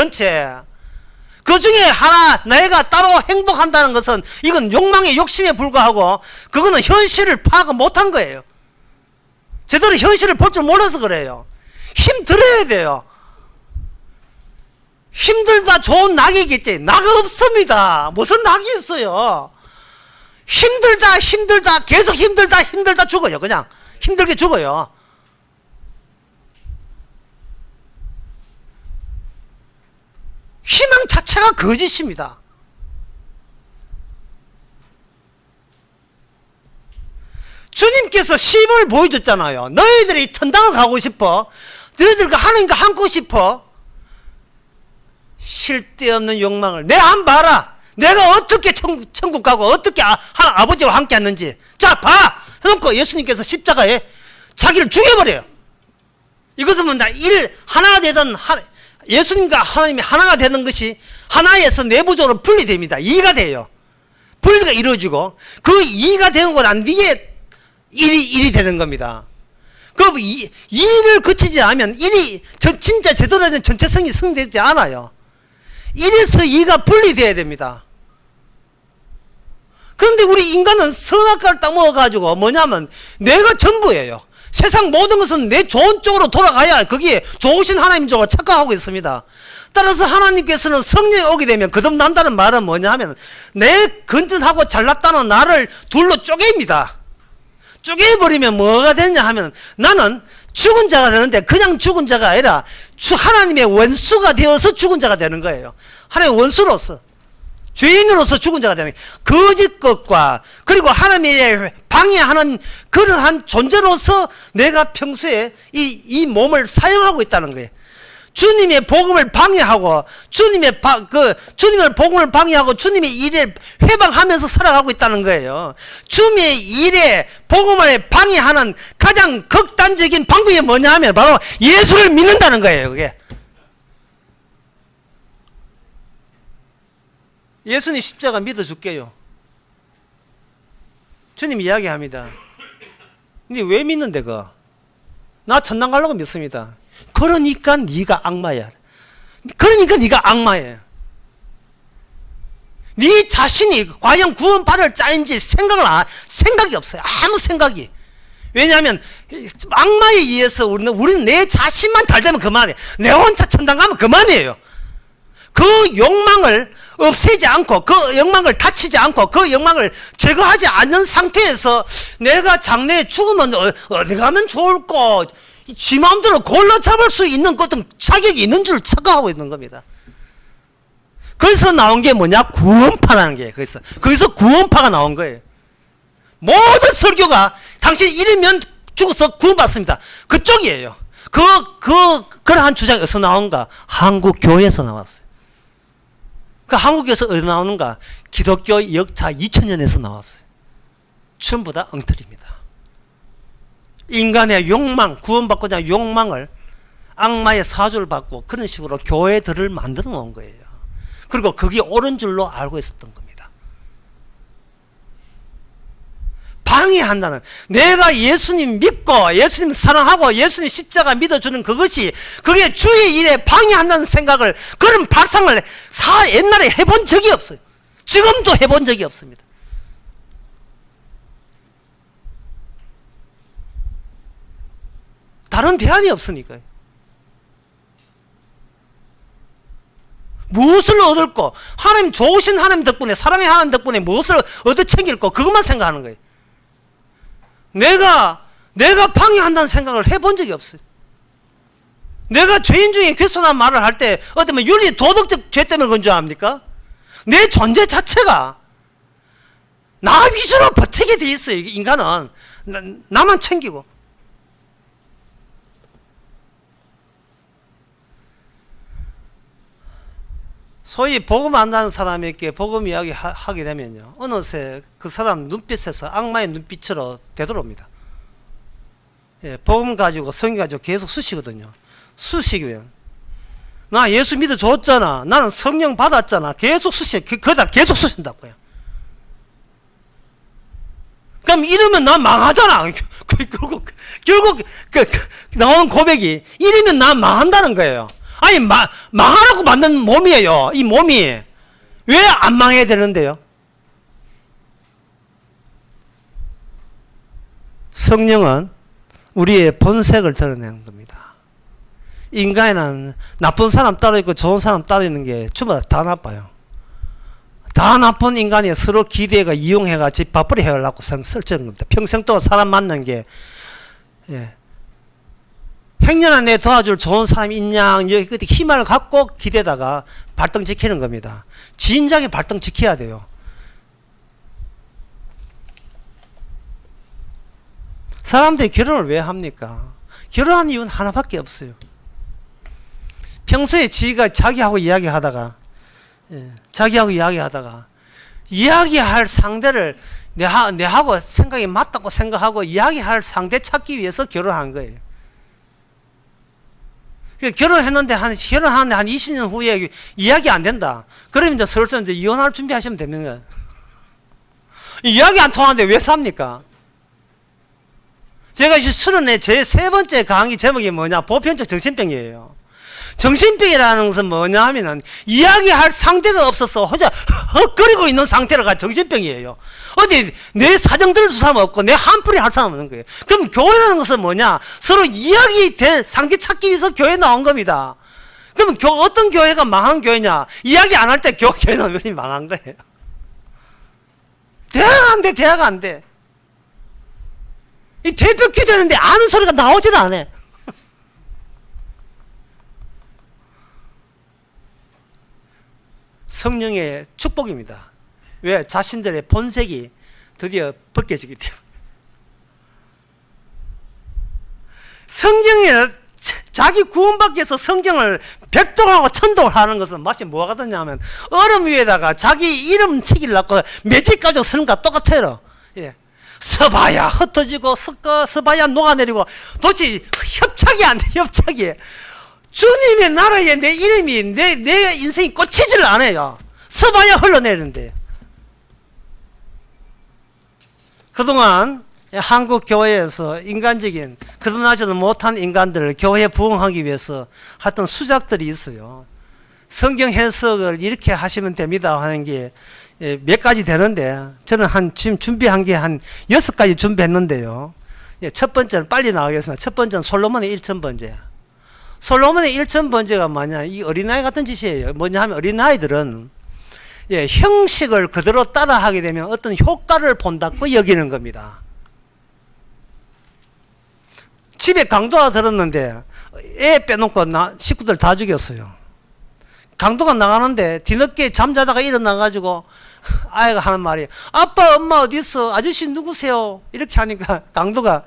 그 중에 하나, 내가 따로 행복한다는 것은 이건 욕망의 욕심에 불과하고 그거는 현실을 파악 못한 거예요. 제대로 현실을 볼 줄 몰라서 그래요. 힘들어야 돼요. 힘들다 좋은 낙이 있겠지. 낙 없습니다. 무슨 낙이 있어요. 힘들다 계속 힘들다 죽어요. 그냥 힘들게 죽어요. 희망 자체가 거짓입니다. 주님께서 시험을 보여줬잖아요. 너희들이 천당을 가고 싶어? 너희들과 하나님과 함께 싶어? 쓸데없는 욕망을 내 안 봐라. 내가 어떻게 천국 가고 어떻게 아버지와 함께 왔는지 자 봐. 해놓고 예수님께서 십자가에 자기를 죽여버려요. 이것은 뭔가 하나가 되던 예수님과 하나님이 하나가 되는 것이 하나에서 내부적으로 분리됩니다. 이해가 돼요. 분리가 이루어지고 그 이해가 되고 난 뒤에 일이 되는 겁니다. 그 일을 거치지 않으면 일이 진짜 제대로 된 전체성이 성되지 않아요. 이래서 이가 분리돼야 됩니다. 그런데 우리 인간은 선악과를 딱 먹어가지고 뭐냐면 내가 전부예요. 세상 모든 것은 내 좋은 쪽으로 돌아가야 거기에 좋으신 하나님 쪽으로 착각하고 있습니다. 따라서 하나님께서는 성령이 오게 되면 거듭난다는 말은 뭐냐 하면 내 건전하고 잘났다는 나를 둘로 쪼갭니다. 쪼개버리면 뭐가 되냐 하면 나는 죽은 자가 되는데 그냥 죽은 자가 아니라 하나님의 원수가 되어서 죽은 자가 되는 거예요. 하나님의 원수로서 죄인으로서 죽은 자가 되는 거예요. 거짓 것과 그리고 하나님의 방해하는 그러한 존재로서 내가 평소에 이 몸을 사용하고 있다는 거예요. 주님의 복음을 방해하고 주님의 복음을 방해하고 주님의 일에 회방하면서 살아가고 있다는 거예요. 주님의 일에 복음을 방해하는 가장 극단적인 방법이 뭐냐 하면 바로 예수를 믿는다는 거예요. 그게 예수님 십자가 믿어줄게요. 주님 이야기합니다. 근데 왜 믿는데 그거? 나 천당 가려고 믿습니다. 그러니까 네가 악마야. 그러니까 네가 악마예요. 네 자신이 과연 구원받을 자인지 생각이 없어요. 아무 생각이. 왜냐하면 악마에 의해서 우리는 내 자신만 잘 되면 그만이에요. 내 혼자 천당 가면 그만이에요. 그 욕망을 없애지 않고 그 욕망을 다치지 않고 그 욕망을 제거하지 않는 상태에서 내가 장래에 죽으면 어디 가면 좋을까 지 마음대로 골라 잡을 수 있는 어떤 자격이 있는 줄 착각하고 있는 겁니다. 그래서 나온 게 뭐냐? 구원파라는 게 거기서 구원파가 나온 거예요. 모든 설교가 당신 이러면 죽어서 구원받습니다. 그쪽이에요. 그러한 주장이 어디서 나온가? 한국 교회에서 나왔어요. 그 한국에서 어디 나오는가? 기독교 역사 2000년에서 나왔어요. 전부 다 엉터리입니다. 인간의 욕망, 구원받고자 하는 욕망을 악마의 사주를 받고 그런 식으로 교회들을 만들어 놓은 거예요. 그리고 그게 옳은 줄로 알고 있었던 겁니다. 방해한다는, 내가 예수님 믿고 예수님 사랑하고 예수님 십자가 믿어주는 그게 주의 일에 방해한다는 생각을, 그런 발상을 옛날에 해본 적이 없어요. 지금도 해본 적이 없습니다. 다른 대안이 없으니까요. 무엇을 얻을 거, 하나님 좋으신 하나님 덕분에, 사랑의 하나님 덕분에 무엇을 얻어 챙길 거, 그것만 생각하는 거예요. 내가 방해한다는 생각을 해본 적이 없어요. 내가 죄인 중에 괴손한 말을 할 때 어쩌면 윤리 도덕적 죄 때문에 그런 줄 압니까? 내 존재 자체가 나 위주로 버티게 돼 있어요. 인간은 나만 챙기고. 소위 복음 안다는 사람에게 복음 이야기 하게 되면요, 어느새 그 사람 눈빛에서 악마의 눈빛으로 되돌아옵니다. 예, 복음 가지고 성경 가지고 계속 쑤시거든요. 쑤시면 나 예수 믿어 줬잖아, 나는 성령 받았잖아, 계속 쑤시, 그다 계속 쑤신다고요. 그럼 이러면 나 망하잖아. 결국 나오는 고백이 이러면 나 망한다는 거예요. 아니 망하라고 만든 몸이에요. 이 몸이 왜 안 망해야 되는데요? 성령은 우리의 본색을 드러내는 겁니다. 인간에는 나쁜 사람 따로 있고 좋은 사람 따로 있는 게 전부 다 나빠요. 다 나쁜 인간이 서로 기대가 이용해가 집 밥벌이 해가려고 설정한 겁니다. 평생 동안 사람 만난 게, 예. 행여나 내 도와줄 좋은 사람이 있냐, 여기 끝에 희망을 갖고 기대다가 발등 지키는 겁니다. 진작에 발등 지켜야 돼요. 사람들이 결혼을 왜 합니까? 결혼한 이유는 하나밖에 없어요. 평소에 지가 자기하고 이야기하다가, 예, 이야기할 상대를 내하고 생각이 맞다고 생각하고 이야기할 상대 찾기 위해서 결혼한 거예요. 결혼했는데 결혼하는데 한 20년 후에 이야기 안 된다. 그러면 이제 슬슬 이제 이혼할 준비하시면 됩니다. 이야기 안 통하는데 왜 삽니까? 제가 이제 30에 제 세 번째 강의 제목이 뭐냐? 보편적 정신병이에요. 정신병이라는 것은 뭐냐 하면은 이야기할 상대가 없어서 혼자 헉거리고 있는 상태가 정신병이에요. 어디 내 사정 들을 사람 없고 내 한풀이 할 사람 없는 거예요. 그럼 교회라는 것은 뭐냐? 서로 이야기될 상대 찾기 위해서 교회 나온 겁니다. 그럼 어떤 교회가 망하는 교회냐? 이야기 안 할 때 교회는 왜 망한 거예요? 대화가 안 돼. 이 대표 기도했는데 아는 소리가 나오질 않아. 성령의 축복입니다. 왜? 자신들의 본색이 드디어 벗겨지기 때문에. 성경에 자기 구원받기 위해서 성경을 백독하고 천독을 하는 것은 마치 뭐가 같느냐면 얼음 위에다가 자기 이름 새기려고 매직 가지고 쓰는 것과 똑같아요. 예. 서봐야 흩어지고 서봐야 녹아내리고 도대체 협착이 안 돼. 협착이. 주님의 나라에 내 이름이 내 인생이 꽂히질 않아요. 서봐야 흘러내리는데. 그동안 한국 교회에서 인간적인 그러나저도 못한 인간들을 교회에 부흥하기 위해서 했던 수작들이 있어요. 성경 해석을 이렇게 하시면 됩니다 하는 게 몇 가지 되는데 저는 지금 준비한 게 한 6가지 준비했는데요. 첫 번째는 빨리 나가겠습니다. 첫 번째는 솔로몬의 1000번째. 솔로몬의 1000번째가 뭐냐? 이 어린아이 같은 짓이에요. 뭐냐 하면 어린아이들은 형식을 그대로 따라하게 되면 어떤 효과를 본다고 여기는 겁니다. 집에 강도가 들었는데 애 빼놓고 식구들 다 죽였어요. 강도가 나가는데 뒤늦게 잠자다가 일어나가지고 아이가 하는 말이 아빠 엄마 어디 있어? 아저씨 누구세요? 이렇게 하니까 강도가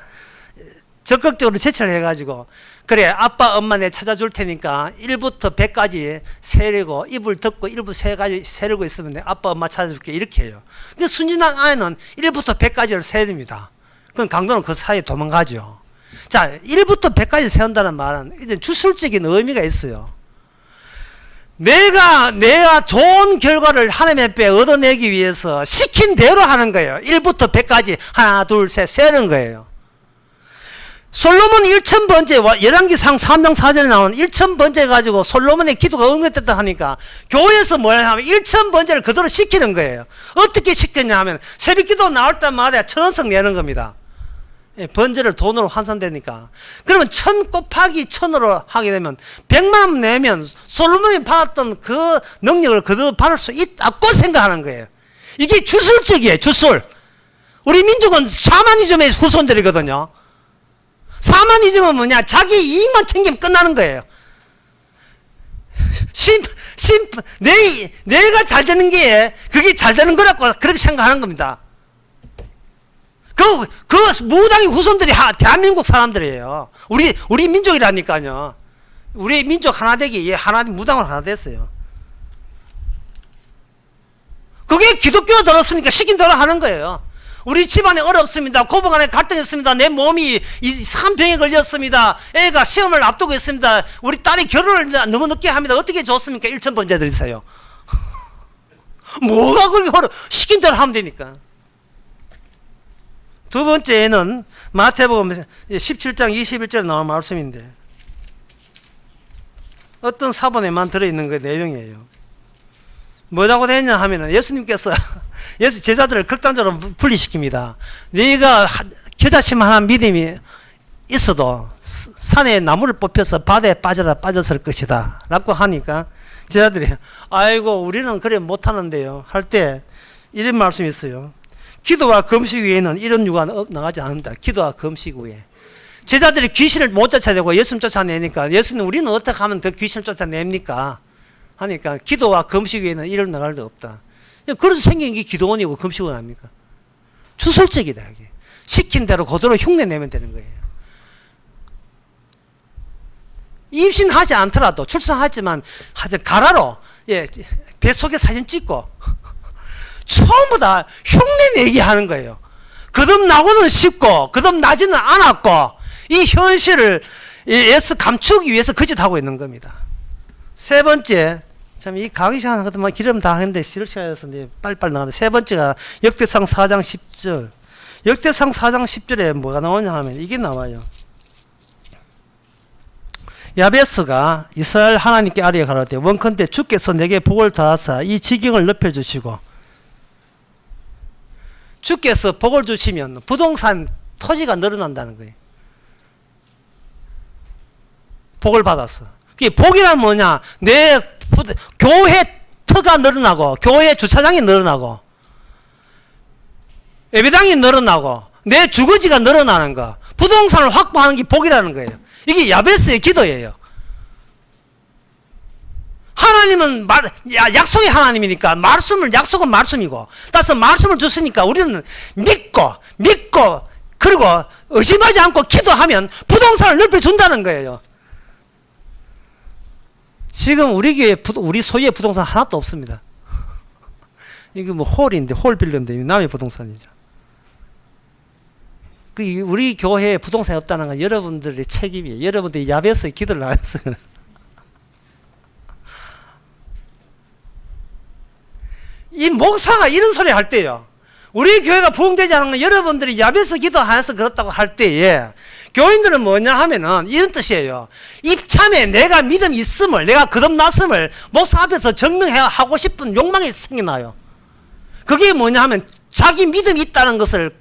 적극적으로 제철을 해가지고 그래 아빠 엄마 내 찾아줄 테니까 1부터 100까지 세리고 입을 덮고 1부터 3까지 세리고 있으면 내 아빠 엄마 찾아줄게 이렇게 해요. 그 순진한 아이는 1부터 100까지를 세립니다. 그럼 강도는 그 사이에 도망가죠. 자, 1부터 100까지 세운다는 말은 이제 주술적인 의미가 있어요. 내가 좋은 결과를 하나님 앞에 얻어내기 위해서 시킨 대로 하는 거예요. 1부터 100까지 하나 둘 셋 세는 거예요. 솔로몬 1000번째, 열왕기상 3장 4절에 나오는 1000번째 가지고 솔로몬의 기도가 응답됐다 하니까 교회에서 뭐냐 하면 1000번째를 그대로 시키는 거예요. 어떻게 시켰냐 하면 새벽 기도 나올 때마다 1000원씩 내는 겁니다. 예, 번제를 돈으로 환산되니까. 그러면 1000 곱하기 1000으로 하게 되면 100만 원 내면 솔로몬이 받았던 그 능력을 그대로 받을 수 있다고 생각하는 거예요. 이게 주술적이에요. 주술. 우리 민족은 샤머니즘의 후손들이거든요. 샤머니즘은 뭐냐? 자기 이익만 챙기면 끝나는 거예요. 내가 잘 되는 게 그게 잘 되는 거라고 그렇게 생각하는 겁니다. 그 무당의 후손들이 대한민국 사람들이에요. 우리 민족이라니까요. 우리 민족 하나 되기, 하나님 무당을 하나 됐어요. 그게 기독교가 들었으니까 시킨 대로 하는 거예요. 우리 집안에 어렵습니다. 고부간에 갈등이 있습니다. 내 몸이 산병에 걸렸습니다. 애가 시험을 앞두고 있습니다. 우리 딸이 결혼을 너무 늦게 합니다. 어떻게 좋습니까? 1000번째 드리세요. 뭐가 그렇게 어려워? 시킨 대로 하면 되니까. 두 번째는 마태복음 17장 21절에 나온 말씀인데 어떤 사본에만 들어있는 그 내용이에요. 뭐라고 되냐 하면은 예수님께서 예수 제자들을 극단적으로 분리시킵니다. 네가 겨자씨만한 믿음이 있어도 산에 나무를 뽑혀서 바다에 빠졌을 것이다 라고 하니까 제자들이 아이고 우리는 그래 못하는데요 할 때 이런 말씀이 있어요. 기도와 금식 외에는 이런 유가 나가지 않는다. 기도와 금식 외에. 제자들이 귀신을 못 쫓아내고 예수님 쫓아내니까 예수님 우리는 어떻게 하면 더 귀신을 쫓아냅니까? 하니까 기도와 금식 외에는 이런 나갈 데 없다. 그래서 생긴 게 기도원이고 금식원 아닙니까? 주술적이다. 이게. 시킨 대로 그대로 흉내 내면 되는 거예요. 임신하지 않더라도 출산하지만 가라로 뱃속에 사진 찍고 전부 다 흉내 내게 하는 거예요. 거듭나고는 쉽고 거듭나지는 않았고 이 현실을 감추기 위해서 거짓하고 있는 겁니다. 세 번째, 참 이 강의 시간 같으면 기름 다 했는데 싫을 시간에서 빨리빨리 나가는데 세 번째가 역대상 4장 10절. 역대상 4장 10절에 뭐가 나오냐 하면 이게 나와요. 야베스가 이스라엘 하나님께 아뢰어 가로되 원컨대 주께서 내게 복을 다하사 이 지경을 높여주시고 주께서 복을 주시면 부동산 토지가 늘어난다는 거예요. 복을 받았어. 그게 복이란 뭐냐? 내 교회 터가 늘어나고 교회 주차장이 늘어나고 예배당이 늘어나고 내 주거지가 늘어나는 거. 부동산을 확보하는 게 복이라는 거예요. 이게 야베스의 기도예요. 하나님은 약속의 하나님이니까 약속은 말씀이고 따라서 말씀을 줬으니까 우리는 믿고 그리고 의심하지 않고 기도하면 부동산을 넓혀준다는 거예요. 지금 우리 교회 우리 소유의 부동산 하나도 없습니다. 이게 뭐 홀인데 홀 빌런데 남의 부동산이죠. 우리 교회에 부동산이 없다는 건 여러분들의 책임이에요. 여러분들이 야베스의 기도를 안 해서 그래. 이 목사가 이런 소리 할 때요. 우리 교회가 부흥되지 않은 건 여러분들이 야베스 기도하여서 그렇다고 할 때에 교인들은 뭐냐 하면은 이런 뜻이에요. 입참에 내가 믿음이 있음을 내가 거듭났음을 목사 앞에서 증명하고 싶은 욕망이 생겨나요. 그게 뭐냐 하면 자기 믿음이 있다는 것을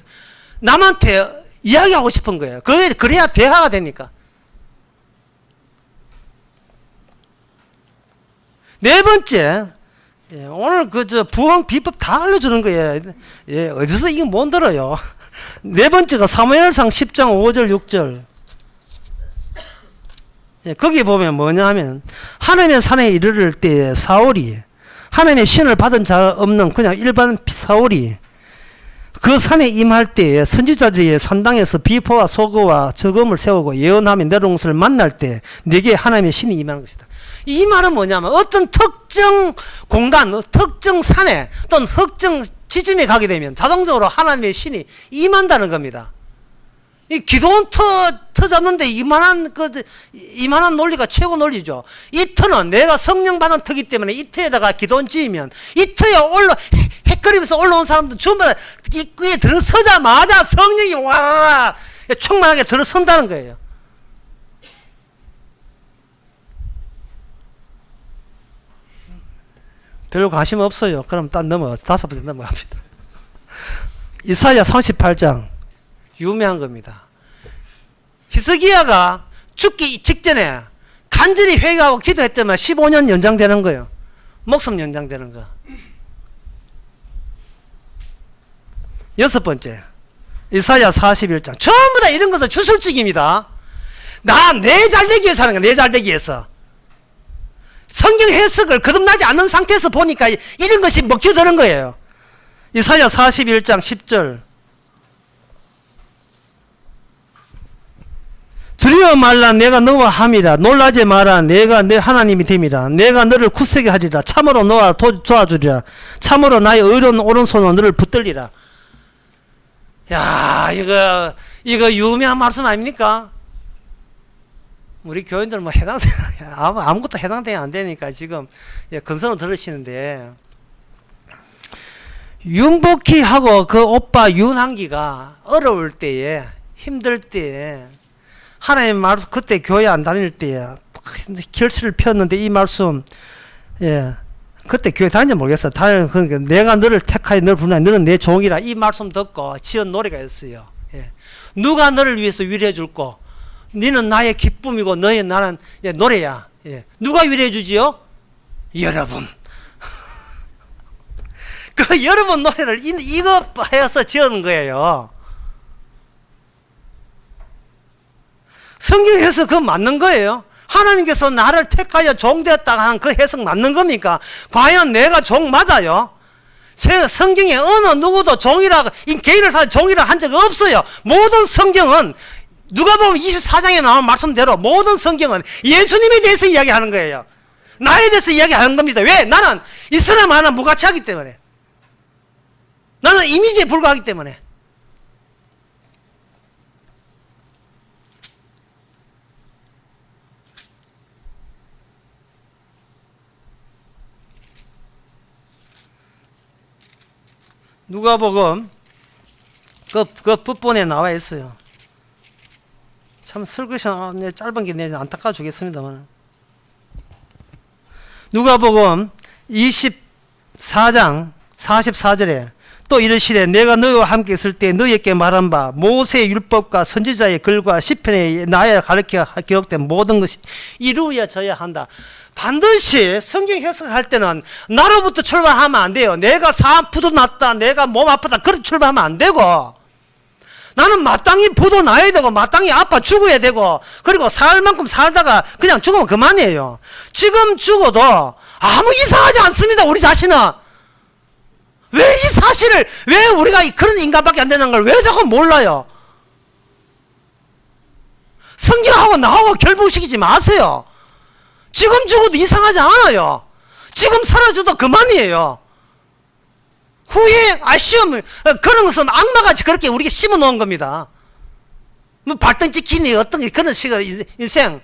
남한테 이야기하고 싶은 거예요. 그래야 대화가 되니까. 네 번째, 오늘 부흥 비법 다 알려주는 거예요. 어디서 이거 못 들어요. 네 번째가 사무엘상 10장 5절 6절. 거기 보면 뭐냐 하면 하나님의 산에 이르를 때 사울이 하나님의 신을 받은 자 없는 그냥 일반 사울이 그 산에 임할 때에 선지자들이 산당에서 비포와 소거와 저금을 세우고 예언하며 내려온 것을 만날 때 내게 하나님의 신이 임하는 것이다. 이 말은 뭐냐면 어떤 특정 공간, 특정 산에 또는 특정 지점에 가게 되면 자동적으로 하나님의 신이 임한다는 겁니다. 이 기도원 터 잡는데 이만한 논리가 최고 논리죠. 이 터는 내가 성령 받은 터기 때문에 이 터에다가 기도원 지으면 이 터에 헷갈리면서 올라온 사람들 전부 다 입구에 들어서자마자 성령이 와라라 충만하게 들어선다는 거예요. 별로 관심 없어요. 그럼 딱 다섯 번째 넘어갑니다. 이사야 38장 유명한 겁니다. 히스기야가 죽기 직전에 간절히 회개하고 기도했더만 15년 연장되는 거예요. 목숨 연장되는 거. 여섯 번째 이사야 41장 전부 다 이런 것은 주술적입니다. 내 잘되기 위해서 하는 거야. 내 잘되기 위해서. 성경 해석을 거듭나지 않는 상태에서 보니까 이런 것이 먹혀드는 거예요. 이사야 41장 10절 두려워 말라 내가 너와 함이라 놀라지 마라 내가 내 하나님이 됨이라 내가 너를 굳세게 하리라 참으로 너와 도와주리라 참으로 나의 의로운 오른손으로 너를 붙들리라. 야 이거 유명한 말씀 아닙니까? 우리 교인들 뭐 해당돼 아무것도 해당돼 안 되니까 지금 근성을 들으시는데 윤복희하고 그 오빠 윤한기가 어려울 때에 힘들 때에 하나님 말씀 그때 교회 안 다닐 때에 결실을 폈는데 이 말씀 그때 교회 다니는지 모르겠어. 그러니까 내가 너를 택하여 너를 부르나 너는 내 종이라 이 말씀 듣고 지은 노래가 있어요. 누가 너를 위해서 위로해 줄고 너는 나의 기쁨이고 너의 나는 노래야. 누가 위로해 주지요? 여러분. 그 여러분 노래를 이거 해서 지은 거예요. 성경 해석 그거 맞는 거예요. 하나님께서 나를 택하여 종 되었다 하는 그 해석 맞는 겁니까? 과연 내가 종 맞아요? 성경에 어느 누구도 종이라고 개인을 사서 종이라 한 적 없어요. 모든 성경은 누가 보면 24장에 나온 말씀대로 모든 성경은 예수님에 대해서 이야기하는 거예요. 나에 대해서 이야기하는 겁니다. 왜? 나는 이 사람 하나 무가치하기 때문에. 나는 이미지에 불과하기 때문에. 누가복음 그 법본에 나와 있어요. 참 설교시 짧은 게 내가 안타까워 주겠습니다만 누가복음 24장 44절에 또 이르시되 내가 너희와 함께 있을 때 너희에게 말한 바 모세의 율법과 선지자의 글과 시편에 나에 가르쳐 기록된 모든 것이 이루어져야 한다. 반드시 성경 해석할 때는 나로부터 출발하면 안 돼요. 내가 사부도 났다 내가 몸 아프다 그렇게 출발하면 안 되고 나는 마땅히 부도 나야 되고 마땅히 아파 죽어야 되고 그리고 살 만큼 살다가 그냥 죽으면 그만이에요. 지금 죽어도 아무 이상하지 않습니다. 우리 자신은. 왜 이 사실을 왜 우리가 그런 인간밖에 안 되는 걸 왜 자꾸 몰라요? 성경하고 나하고 결부시키지 마세요. 지금 죽어도 이상하지 않아요. 지금 사라져도 그만이에요. 후에 아쉬움 그런 것은 악마같이 그렇게 우리가 심어놓은 겁니다. 뭐 발등 찍히니 어떤 게 그런 식의 인생.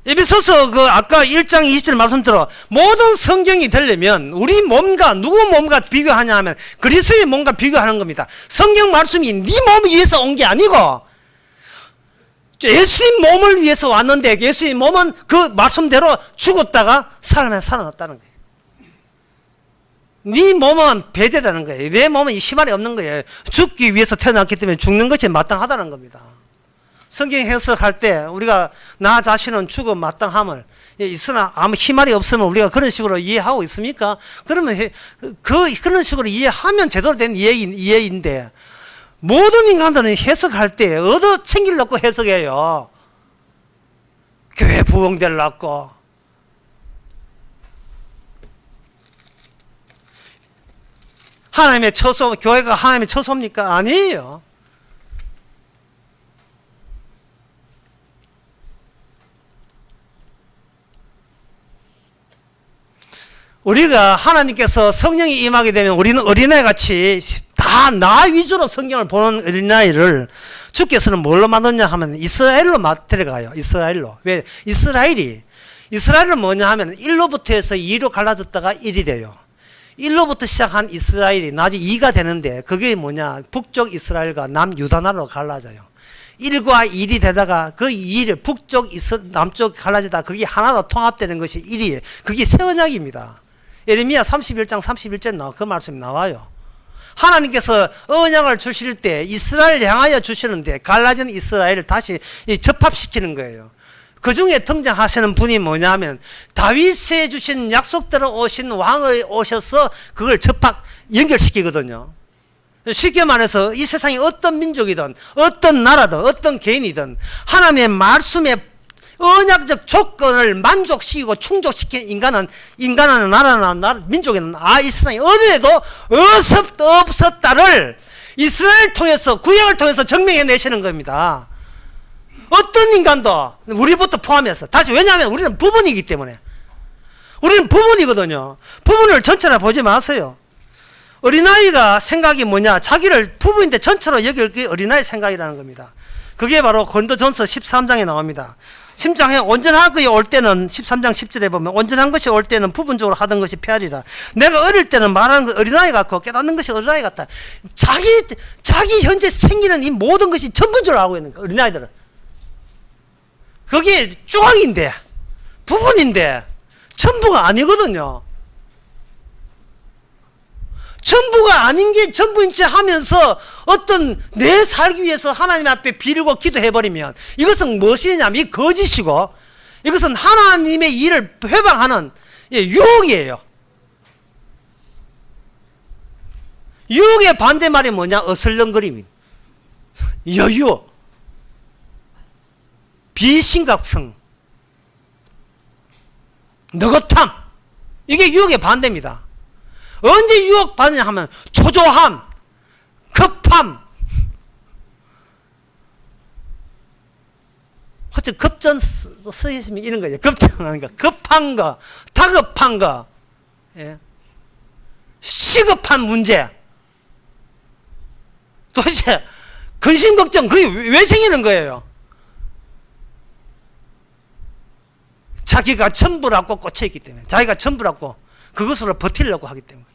에베소서 아까 1장 20절 말씀 들어 모든 성경이 되려면 우리 몸과 누구 몸과 비교하냐 하면 그리스도의 몸과 비교하는 겁니다. 성경 말씀이 네 몸을 위해서 온 게 아니고 예수님 몸을 위해서 왔는데 예수님 몸은 그 말씀대로 죽었다가 살아났다는 거예요. 네 몸은 배제되는 거예요. 내 몸은 희망이 없는 거예요. 죽기 위해서 태어났기 때문에 죽는 것이 마땅하다는 겁니다. 성경 해석할 때 우리가 나 자신은 죽어 마땅함을 있으나 아무 희망이 없으면 우리가 그런 식으로 이해하고 있습니까? 그러면 그런 식으로 이해하면 제대로 된 이해인데 모든 인간들은 해석할 때 얻어 챙기려고 해석해요. 교회 부흥되려고. 하나님의 처소, 교회가 하나님의 처소입니까? 아니에요. 우리가 하나님께서 성령이 임하게 되면 우리는 어린아이같이 다 나 위주로 성경을 보는 어린아이를 주께서는 뭘로 만드냐 하면 이스라엘로 데려가요. 이스라엘로. 왜? 이스라엘은 뭐냐 하면 1로부터 해서 2로 갈라졌다가 1이 돼요. 1로부터 시작한 이스라엘이 나중에 2가 되는데 그게 뭐냐? 북쪽 이스라엘과 남유다 나라로 갈라져요. 1과 1이 되다가 그 2를 남쪽 갈라지다 그게 하나로 통합되는 것이 1이에요. 그게 새 언약입니다. 예레미야 31장 31절에 그 말씀이 나와요. 하나님께서 언약을 주실 때 이스라엘을 향하여 주시는데 갈라진 이스라엘을 다시 접합시키는 거예요. 그 중에 등장하시는 분이 뭐냐면 다윗에 주신 약속대로 오신 왕이 오셔서 그걸 연결시키거든요. 쉽게 말해서 이 세상에 어떤 민족이든 어떤 나라든 어떤 개인이든 하나님의 말씀에 언약적 조건을 만족시키고 충족시킨 인간은 나라나 민족에는 이 세상에 어디에도 없었다를 이스라엘 통해서 구약을 통해서 증명해 내시는 겁니다. 어떤 인간도 우리부터 포함해서 다시 왜냐하면 우리는 부분이기 때문에 우리는 부분이거든요. 부분을 전체로 보지 마세요. 어린아이가 생각이 뭐냐? 자기를 부부인데 전체로 여길 게 어린아이 생각이라는 겁니다. 그게 바로 고린도전서 13장에 나옵니다. 심장에 온전한 것이 올 때는 13장 10절에 보면 온전한 것이 올 때는 부분적으로 하던 것이 페아리라. 내가 어릴 때는 말하는 거 어린아이 같고 깨닫는 것이 어린아이 같다. 자기 현재 생기는 이 모든 것이 전부적으로 알고 있는 거야. 어린아이들은. 그게 조각인데 부분인데 전부가 아니거든요. 전부가 아닌 게 전부인 채 하면서 어떤 내 살기 위해서 하나님 앞에 비르고 기도해버리면 이것은 무엇이냐면 이 거짓이고 이것은 하나님의 일을 회방하는 유혹이에요. 유혹의 반대말이 뭐냐? 어슬렁거림, 여유, 비심각성, 느긋함. 이게 유혹의 반대입니다. 언제 유혹받느냐 하면 초조함, 급함. 어째 급전 쓰시면 이런 거죠. 급전하는 거, 급한 거, 다급한 거, 예. 시급한 문제. 도대체 근심 걱정 그게 왜 생기는 거예요? 자기가 전부라고 꽂혀있기 때문에, 자기가 전부라고 그것으로 버티려고 하기 때문에.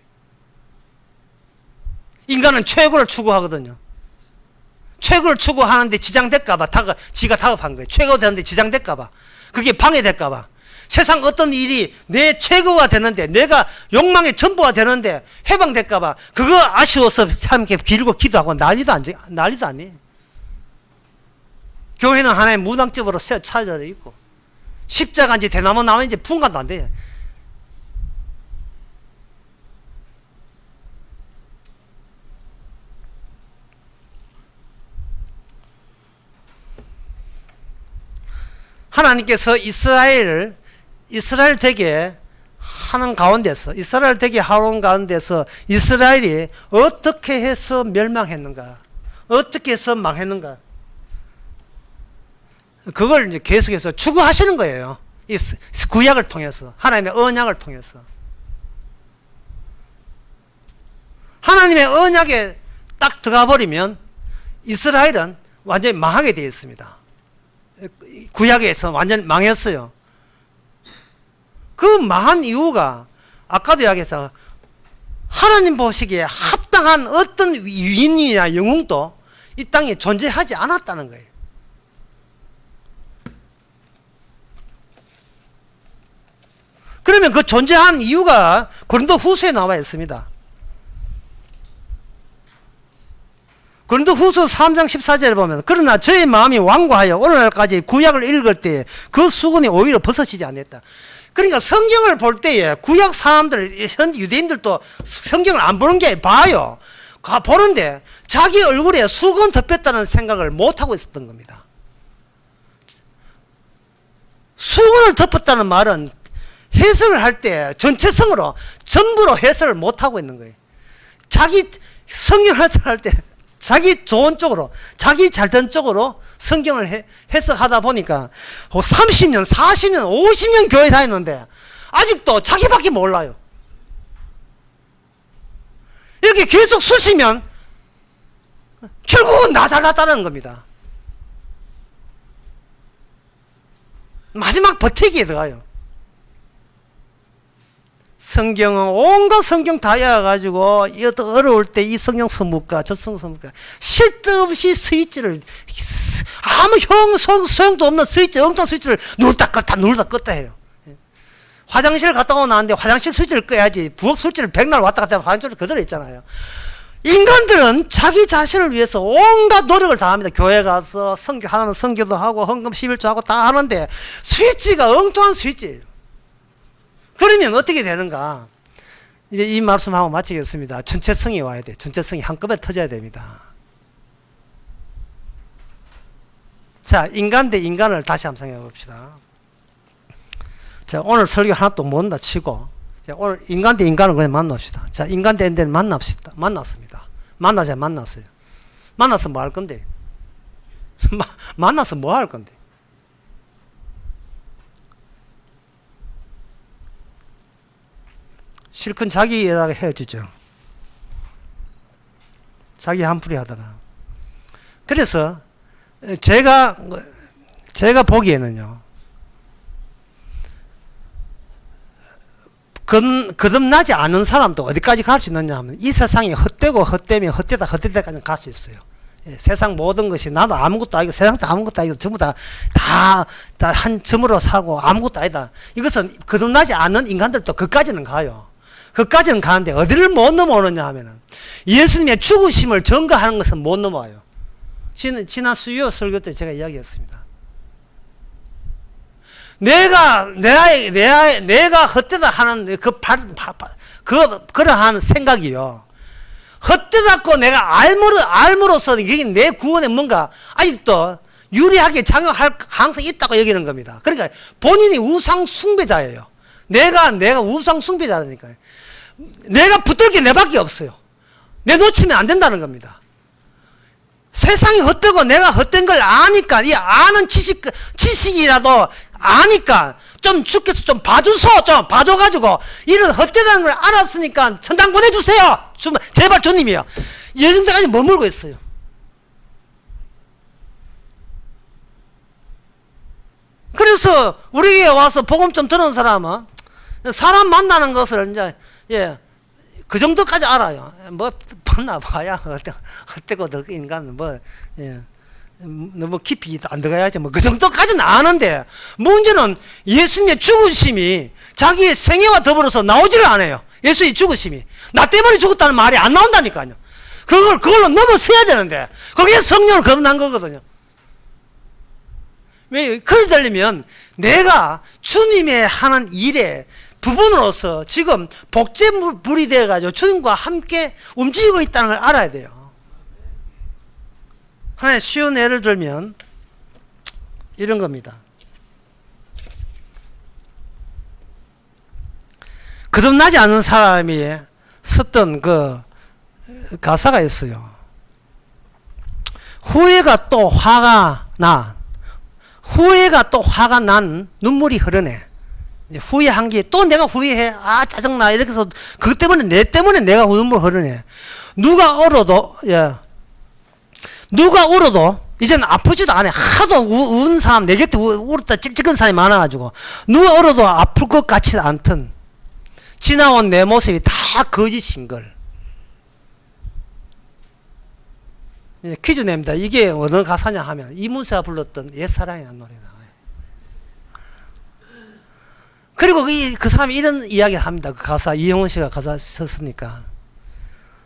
인간은 최고를 추구하거든요. 최고를 추구하는데 지장될까봐 지가 다급한 거예요. 최고 되는데 지장될까봐, 그게 방해될까봐. 세상 어떤 일이 내 최고가 되는데, 내가 욕망의 전부가 되는데 해방될까봐 그거 아쉬워서 참게 빌고 기도하고 난리도 아니에요. 교회는 하나의 무당집으로 차려져 있고 십자가인지 대나무 나무인지 분간도 안 돼요. 하나님께서 이스라엘 되게 하는 가운데서, 이스라엘 되게 하는 가운데서 이스라엘이 어떻게 해서 멸망했는가, 어떻게 해서 망했는가, 그걸 이제 계속해서 추구하시는 거예요. 이 구약을 통해서, 하나님의 언약을 통해서. 하나님의 언약에 딱 들어가 버리면 이스라엘은 완전히 망하게 되어 있습니다. 구약에서 완전히 망했어요. 그 망한 이유가 아까도 이야기해서 하나님 보시기에 합당한 어떤 위인이나 영웅도 이 땅에 존재하지 않았다는 거예요. 그러면 그 존재한 이유가 고린도 후서에 나와 있습니다. 고린도 후서 3장 14절에 보면 그러나 저의 마음이 완고하여 오늘날까지 구약을 읽을 때 그 수건이 오히려 벗어지지 않았다. 그러니까 성경을 볼 때에 구약 사람들, 현 유대인들도 성경을 안 보는 게 봐요. 보는데 자기 얼굴에 수건 덮였다는 생각을 못하고 있었던 겁니다. 수건을 덮었다는 말은 해석을 할 때 전체성으로 전부로 해석을 못하고 있는 거예요. 자기 성경 해석할 때 자기 좋은 쪽으로, 자기 잘된 쪽으로 성경을 해석하다 보니까 30년, 40년, 50년 교회 다녔는데 아직도 자기밖에 몰라요. 이렇게 계속 쓰시면 결국은 나 잘났다는 겁니다. 마지막 버티기에 들어가요. 성경은 온갖 성경 다 외워가지고 어려울 때 이 성경 써볼까 저 성경 써볼까 쓸데없이 스위치를 아무 소용도 없는 스위치 엉뚱한 스위치를 눌렀다 껐다 해요. 화장실 갔다 오고 나왔는데 화장실 스위치를 꺼야지 부엌 스위치를 백날 왔다 갔다 하면 화장실 그대로 있잖아요. 인간들은 자기 자신을 위해서 온갖 노력을 다합니다. 교회 가서 하나는 선교도 하고 헌금 11조 하고 다 하는데 스위치가 엉뚱한 스위치예요. 그러면 어떻게 되는가? 이제 이 말씀하고 마치겠습니다. 전체성이 와야 돼. 전체성이 한꺼번에 터져야 됩니다. 자, 인간 대 인간을 다시 한번 생각해 봅시다. 자, 오늘 설교 하나도 못한다 치고, 자, 오늘 인간 대 인간을 그냥 만납시다. 자, 인간 대 인간을 만났습니다. 만났어요. 만나서 뭐 할 건데? 만나서 뭐 할 건데? 실컷 자기에다가 헤어지죠. 자기 한풀이 하다가. 그래서 제가 보기에는요, 거듭나지 않은 사람도 어디까지 갈 수 있느냐 하면 이 세상이 헛되면 헛되다까지 갈 수 있어요. 예, 세상 모든 것이 나도 아무것도 아니고 세상도 아무것도 아니고 전부 다 한 점으로 사고 아무것도 아니다. 이것은 거듭나지 않은 인간들도 그까지는 가요. 그까지는 가는데 어디를 못 넘어오느냐 하면은 예수님의 죽으심을 전가하는 것은 못 넘어와요. 지난 수요 설교 때 제가 이야기했습니다. 내가 헛되다 하는 그러한 생각이요. 헛되다고 내가 알므로서 이게 내 구원에 뭔가 아직도 유리하게 작용할 가능성이 있다고 여기는 겁니다. 그러니까 본인이 우상 숭배자예요. 내가 우상 숭배자라니까요. 내가 붙들 게 내밖에 없어요. 내 놓치면 안 된다는 겁니다. 세상이 헛되고 내가 헛된 걸 아니까, 이 아는 지식이라도 아니까, 좀 주께서 좀 봐줘가지고, 이런 헛되다는 걸 알았으니까 천당 보내주세요! 제발 주님이요. 예정자까지 머물고 있어요. 그래서 우리에게 와서 복음 좀 들은 사람은 사람 만나는 것을 이제, 예, 그 정도까지 알아요. 뭐, 만나봐야, 헛되고 인간은 뭐, 예, 너무 깊이 안 들어가야지. 뭐, 그 정도까지는 아는데, 문제는 예수님의 죽으심이 자기의 생애와 더불어서 나오지를 않아요. 예수의 죽으심이. 나 때문에 죽었다는 말이 안 나온다니까요. 그걸로 넘어서야 되는데, 그게 성령을 거듭난 거거든요. 왜, 그래 되려면 내가 주님의 하는 일에 부분으로서 지금 복제물이 되어가지고 주님과 함께 움직이고 있다는 걸 알아야 돼요. 하나의 쉬운 예를 들면 이런 겁니다. 거듭나지 않는 사람이 썼던 그 가사가 있어요. 후회가 또 화가 난 눈물이 흐르네. 후회한 게 또 내가 후회해. 아, 짜증나. 이렇게 해서 그것 때문에 내 때문에 내가 눈물 흐르네. 누가 울어도 이제는 아프지도 않아. 하도 우는 사람, 내 곁에 울었다 찔찔한 사람이 많아가지고 누가 울어도 아플 것 같지 않던 지나온 내 모습이 다 거짓인 걸. 퀴즈 냅니다. 이게 어느 가사냐 하면 이문세가 불렀던 옛사랑이라는 노래 나와요. 그리고 그 사람이 이런 이야기를 합니다. 그 가사, 이영훈 씨가 가사 썼으니까.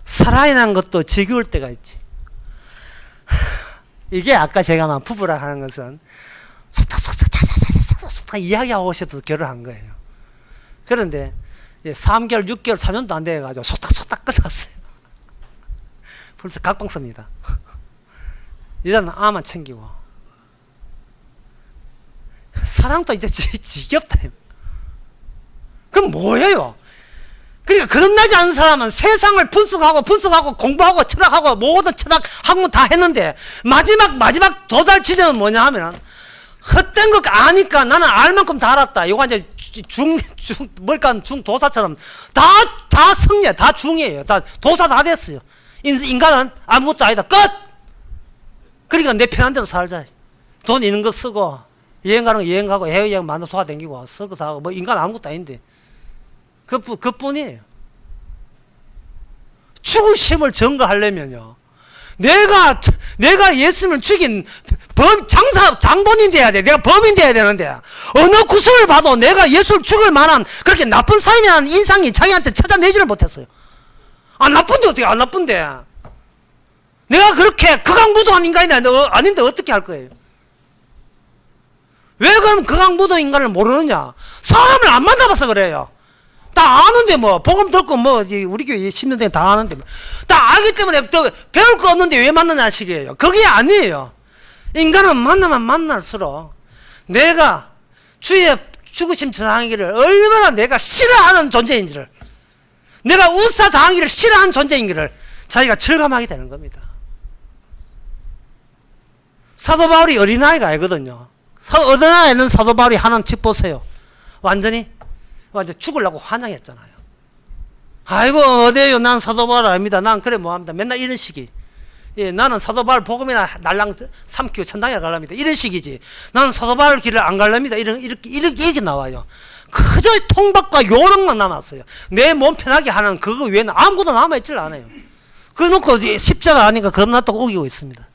사랑이라는 것도 지겨울 때가 있지. 이게 아까 제가 막 부부라 하는 것은 속닥 이야기하고 싶어서 결혼한 거예요. 그런데 3개월, 6개월, 3년도 안 돼가지고 속닥 끝났어요. 벌써 각광섭니다. 이제는 아만 챙기고. 사랑도 이제 지겹다. 그럼 뭐예요? 그러니까 거듭나지 않은 사람은 세상을 분석하고 공부하고 철학하고 모든 철학 학문 다 했는데 마지막 도달 지점은 뭐냐 하면은 헛된 것 아니까 나는 알 만큼 다 알았다. 이거 이제 중도사처럼 다 성리야. 다 중이에요. 다 도사 다 됐어요. 인간은 아무것도 아니다. 끝! 그러니까 내 편한 대로 살자. 돈 있는 거 쓰고 여행 가는 거 여행 가고 해외여행 만나서 돌아다니고 쓰고 다 하고 뭐 인간 아무것도 아닌데 그뿐이에요. 죽으심을 증거하려면요. 내가 예수님을 죽인 장본인 돼야 돼. 내가 범인 돼야 되는데, 어느 구슬을 봐도 내가 예수를 죽을 만한 그렇게 나쁜 사람이라는 인상이 자기한테 찾아내지를 못했어요. 안 나쁜데 어떻게 안 나쁜데? 내가 그렇게 극악무도한 인간이 아닌데 어떻게 할 거예요? 왜 그럼 극악무도 인간을 모르느냐? 사람을 안 만나봐서 그래요. 다 아는데 뭐 복음 듣고 뭐 우리 교회 10년 전에 다 아는데 다 알기 때문에 또 배울 거 없는데 왜 만나냐 식이에요. 그게 아니에요. 인간은 만나면 만날수록 내가 주의 죽으심 전하기를 얼마나 내가 싫어하는 존재인지를, 내가 우사 당하기를 싫어하는 존재인지를 자기가 절감하게 되는 겁니다. 사도 바울이 어린아이가 아니거든요. 어린아이는 사도 바울이 하는 집 보세요. 완전 죽으려고 환장했잖아요. 아이고 어디에요? 난 사도 바울 아닙니다. 난 그래 뭐합니다. 맨날 이런 식이. 예, 나는 사도 바울 복음이나 날랑 삼키고 천당에 갈랍니다. 이런 식이지. 나는 사도 바울 길을 안 갈랍니다. 이렇게 나와요. 그저 통박과 요령만 남았어요. 내 몸 편하게 하는 그거 외에는 아무것도 남아있질 않아요. 그래놓고 십자가 아니까 겁나다고 우기고 있습니다.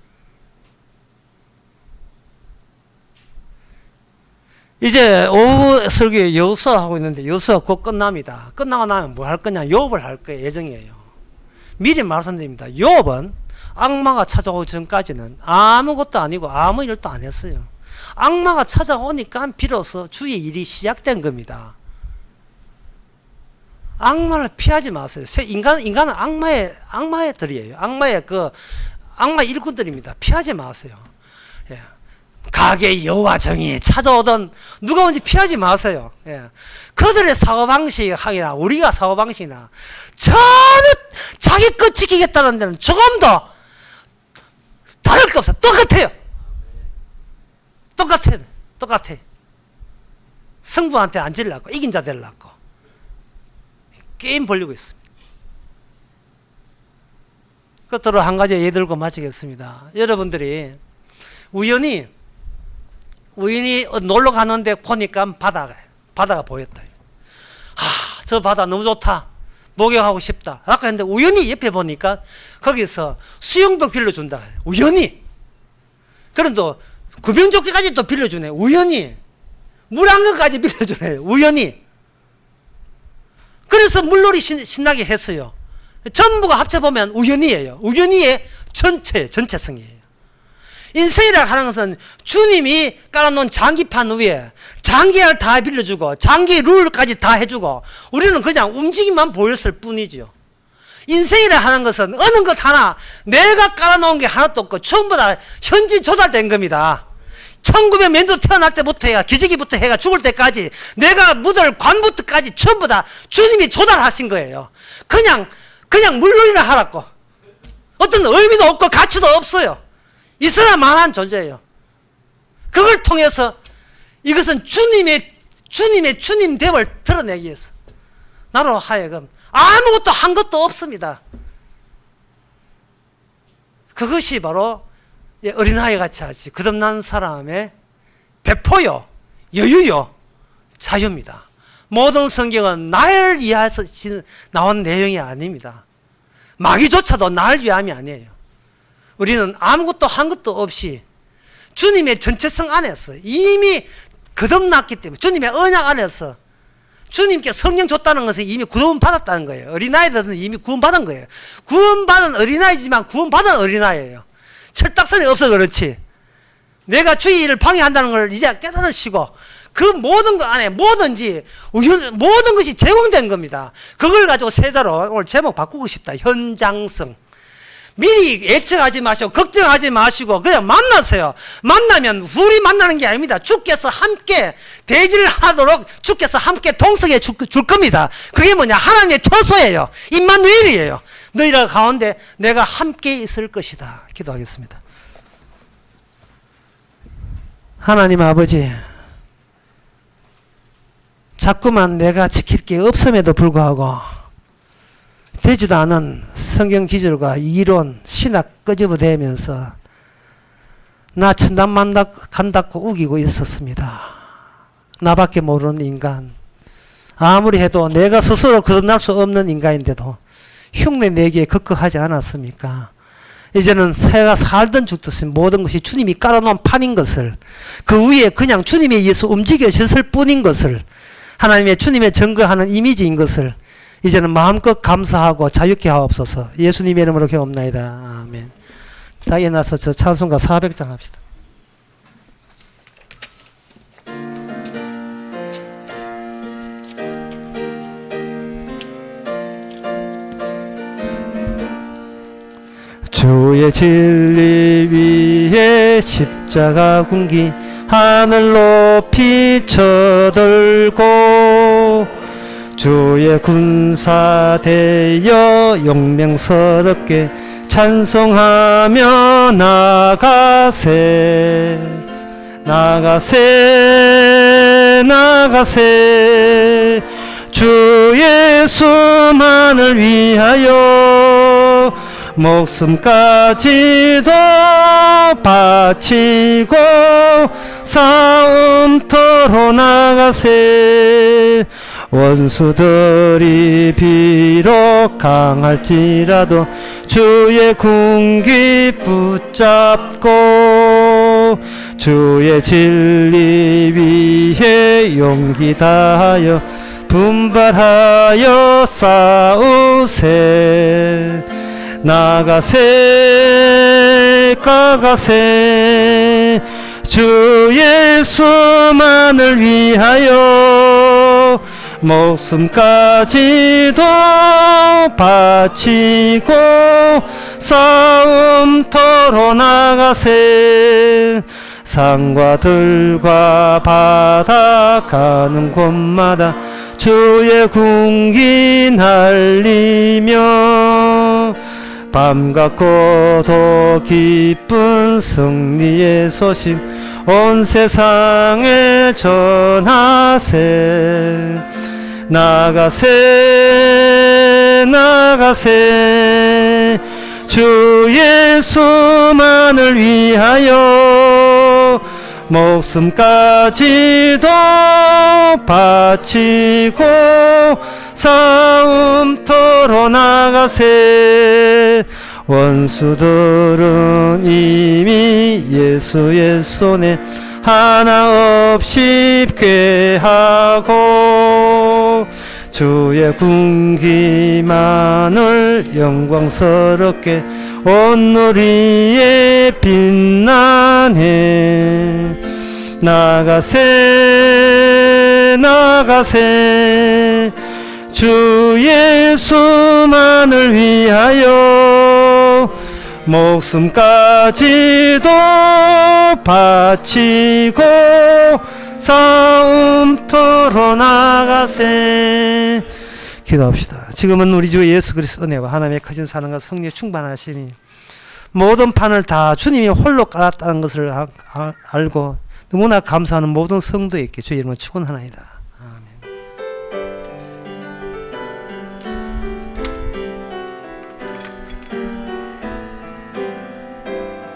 이제 오후 설교에 여호수아 하고 있는데 여호수아 곧 끝납니다. 끝나고 나면 뭐 할 거냐? 욥을 할 거예요. 예정이에요. 미리 말씀드립니다. 욥은 악마가 찾아오기 전까지는 아무것도 아니고 아무 일도 안 했어요. 악마가 찾아오니까 비로소 주의 일이 시작된 겁니다. 악마를 피하지 마세요. 인간은 악마의 들이에요. 악마의 일꾼들입니다. 피하지 마세요. 예. 가게 여호와 정이 찾아오던 누가 온지 피하지 마세요. 예. 그들의 사고방식이나 우리가 사고방식이나 전혀 자기 것 지키겠다는 데는 조금 더 다를 게 없어요. 똑같아요. 똑같아. 성부한테 안 질라고 이긴 자 되려고 게임 벌리고 있습니다. 끝으로 한 가지 예를 들고 마치겠습니다. 여러분들이 우연히 놀러 가는데 보니까 바다가 보였다. 저 바다 너무 좋다. 목욕하고 싶다. 아까 했는데 우연히 옆에 보니까 거기서 수영복 빌려준다. 우연히. 그런데 구명조끼까지 또 빌려주네. 우연히. 물 한 건까지 빌려주네. 우연히. 그래서 물놀이 신나게 했어요. 전부가 합쳐보면 우연이에요. 우연히의 전체성이에요. 인생이라 하는 것은 주님이 깔아놓은 장기판 위에 장기를 다 빌려주고 장기 룰까지 다 해주고 우리는 그냥 움직임만 보였을 뿐이죠. 인생이라 하는 것은 어느 것 하나 내가 깔아놓은 게 하나도 없고 전부 다 현지 조달된 겁니다. 1900년도 태어날 때부터 해가 기저귀부터 해가 죽을 때까지 내가 묻을 관부터까지 전부 다 주님이 조달하신 거예요. 그냥 물놀이나 하라고. 어떤 의미도 없고 가치도 없어요. 있어야 만한 존재예요. 그걸 통해서 이것은 주님의 주님됨을 드러내기 위해서 나로 하여금 아무것도 한 것도 없습니다. 그것이 바로 어린아이 같이 하지 거듭난 사람의 배포요, 여유요, 자유입니다. 모든 성경은 나를 위해서 나온 내용이 아닙니다. 마귀조차도 나를 위함이 아니에요. 우리는 아무것도 한 것도 없이 주님의 전체성 안에서 이미 거듭났기 때문에 주님의 언약 안에서 주님께 성령 줬다는 것은 이미 구원받았다는 거예요. 어린아이들은 이미 구원받은 거예요. 구원받은 어린아이지만 구원받은 어린아이예요. 철딱선이 없어 그렇지. 내가 주의 일을 방해한다는 걸 이제 깨달으시고 그 모든 것 안에 모든 것이 제공된 겁니다. 그걸 가지고 세자로 오늘 제목 바꾸고 싶다. 현장성. 미리 예측하지 마시고 걱정하지 마시고 그냥 만나세요. 만나면 둘이 만나는 게 아닙니다. 주께서 함께 대지를 하도록 주께서 함께 동석해 줄 겁니다. 그게 뭐냐? 하나님의 처소예요. 임마누엘이에요. 너희들 가운데 내가 함께 있을 것이다. 기도하겠습니다. 하나님 아버지, 자꾸만 내가 지킬 게 없음에도 불구하고 되지도 않은 성경 기절과 이론, 신학 끄집어대면서 나 천당만 간다고 우기고 있었습니다. 나밖에 모르는 인간, 아무리 해도 내가 스스로 거듭날 수 없는 인간인데도 흉내 내기에 급급하지 않았습니까? 이제는 새가 살든 죽든 모든 것이 주님이 깔아놓은 판인 것을, 그 위에 그냥 주님에 의해서 움직여졌을 뿐인 것을, 하나님의 주님의 증거하는 이미지인 것을 이제는 마음껏 감사하고 자유케 하옵소서. 예수님의 이름으로 기도합나이다. 아멘. 다 일어나서 저 찬송가 400장 합시다. 주의 진리 위에 십자가 군기 하늘 높이 쳐들고 주의 군사 되어 용맹스럽게 찬송하며 나가세 나가세 나가세 주 예수만을 위하여 목숨까지도 바치고 싸움터로 나가세 원수들이 비록 강할지라도 주의 군기 붙잡고 주의 진리 위에 용기 다하여 분발하여 싸우세 나가세 가가세 주 예수만을 위하여 목숨까지도 바치고 싸움터로 나가세 산과 들과 바다 가는 곳마다 주의 군기 날리며 밤 같고도 기쁜 승리의 소식 온 세상에 전하세 나가세 나가세 주 예수만을 위하여 목숨까지도 바치고 싸움터로 나가세 원수들은 이미 예수의 손에 하나 없이 꾀하고 주의 군기만을 영광스럽게 온누리에 빛나네 나가세 나가세 주 예수만을 위하여 목숨까지도 바치고 싸움터로 나가세. 기도합시다. 지금은 우리 주 예수 그리스도 은혜와 하나님의 크신 사랑과 성령의 충만하시니 모든 판을 다 주님이 홀로 깔았다는 것을 알고 너무나 감사하는 모든 성도에게 주의 이름으로 축원하나이다.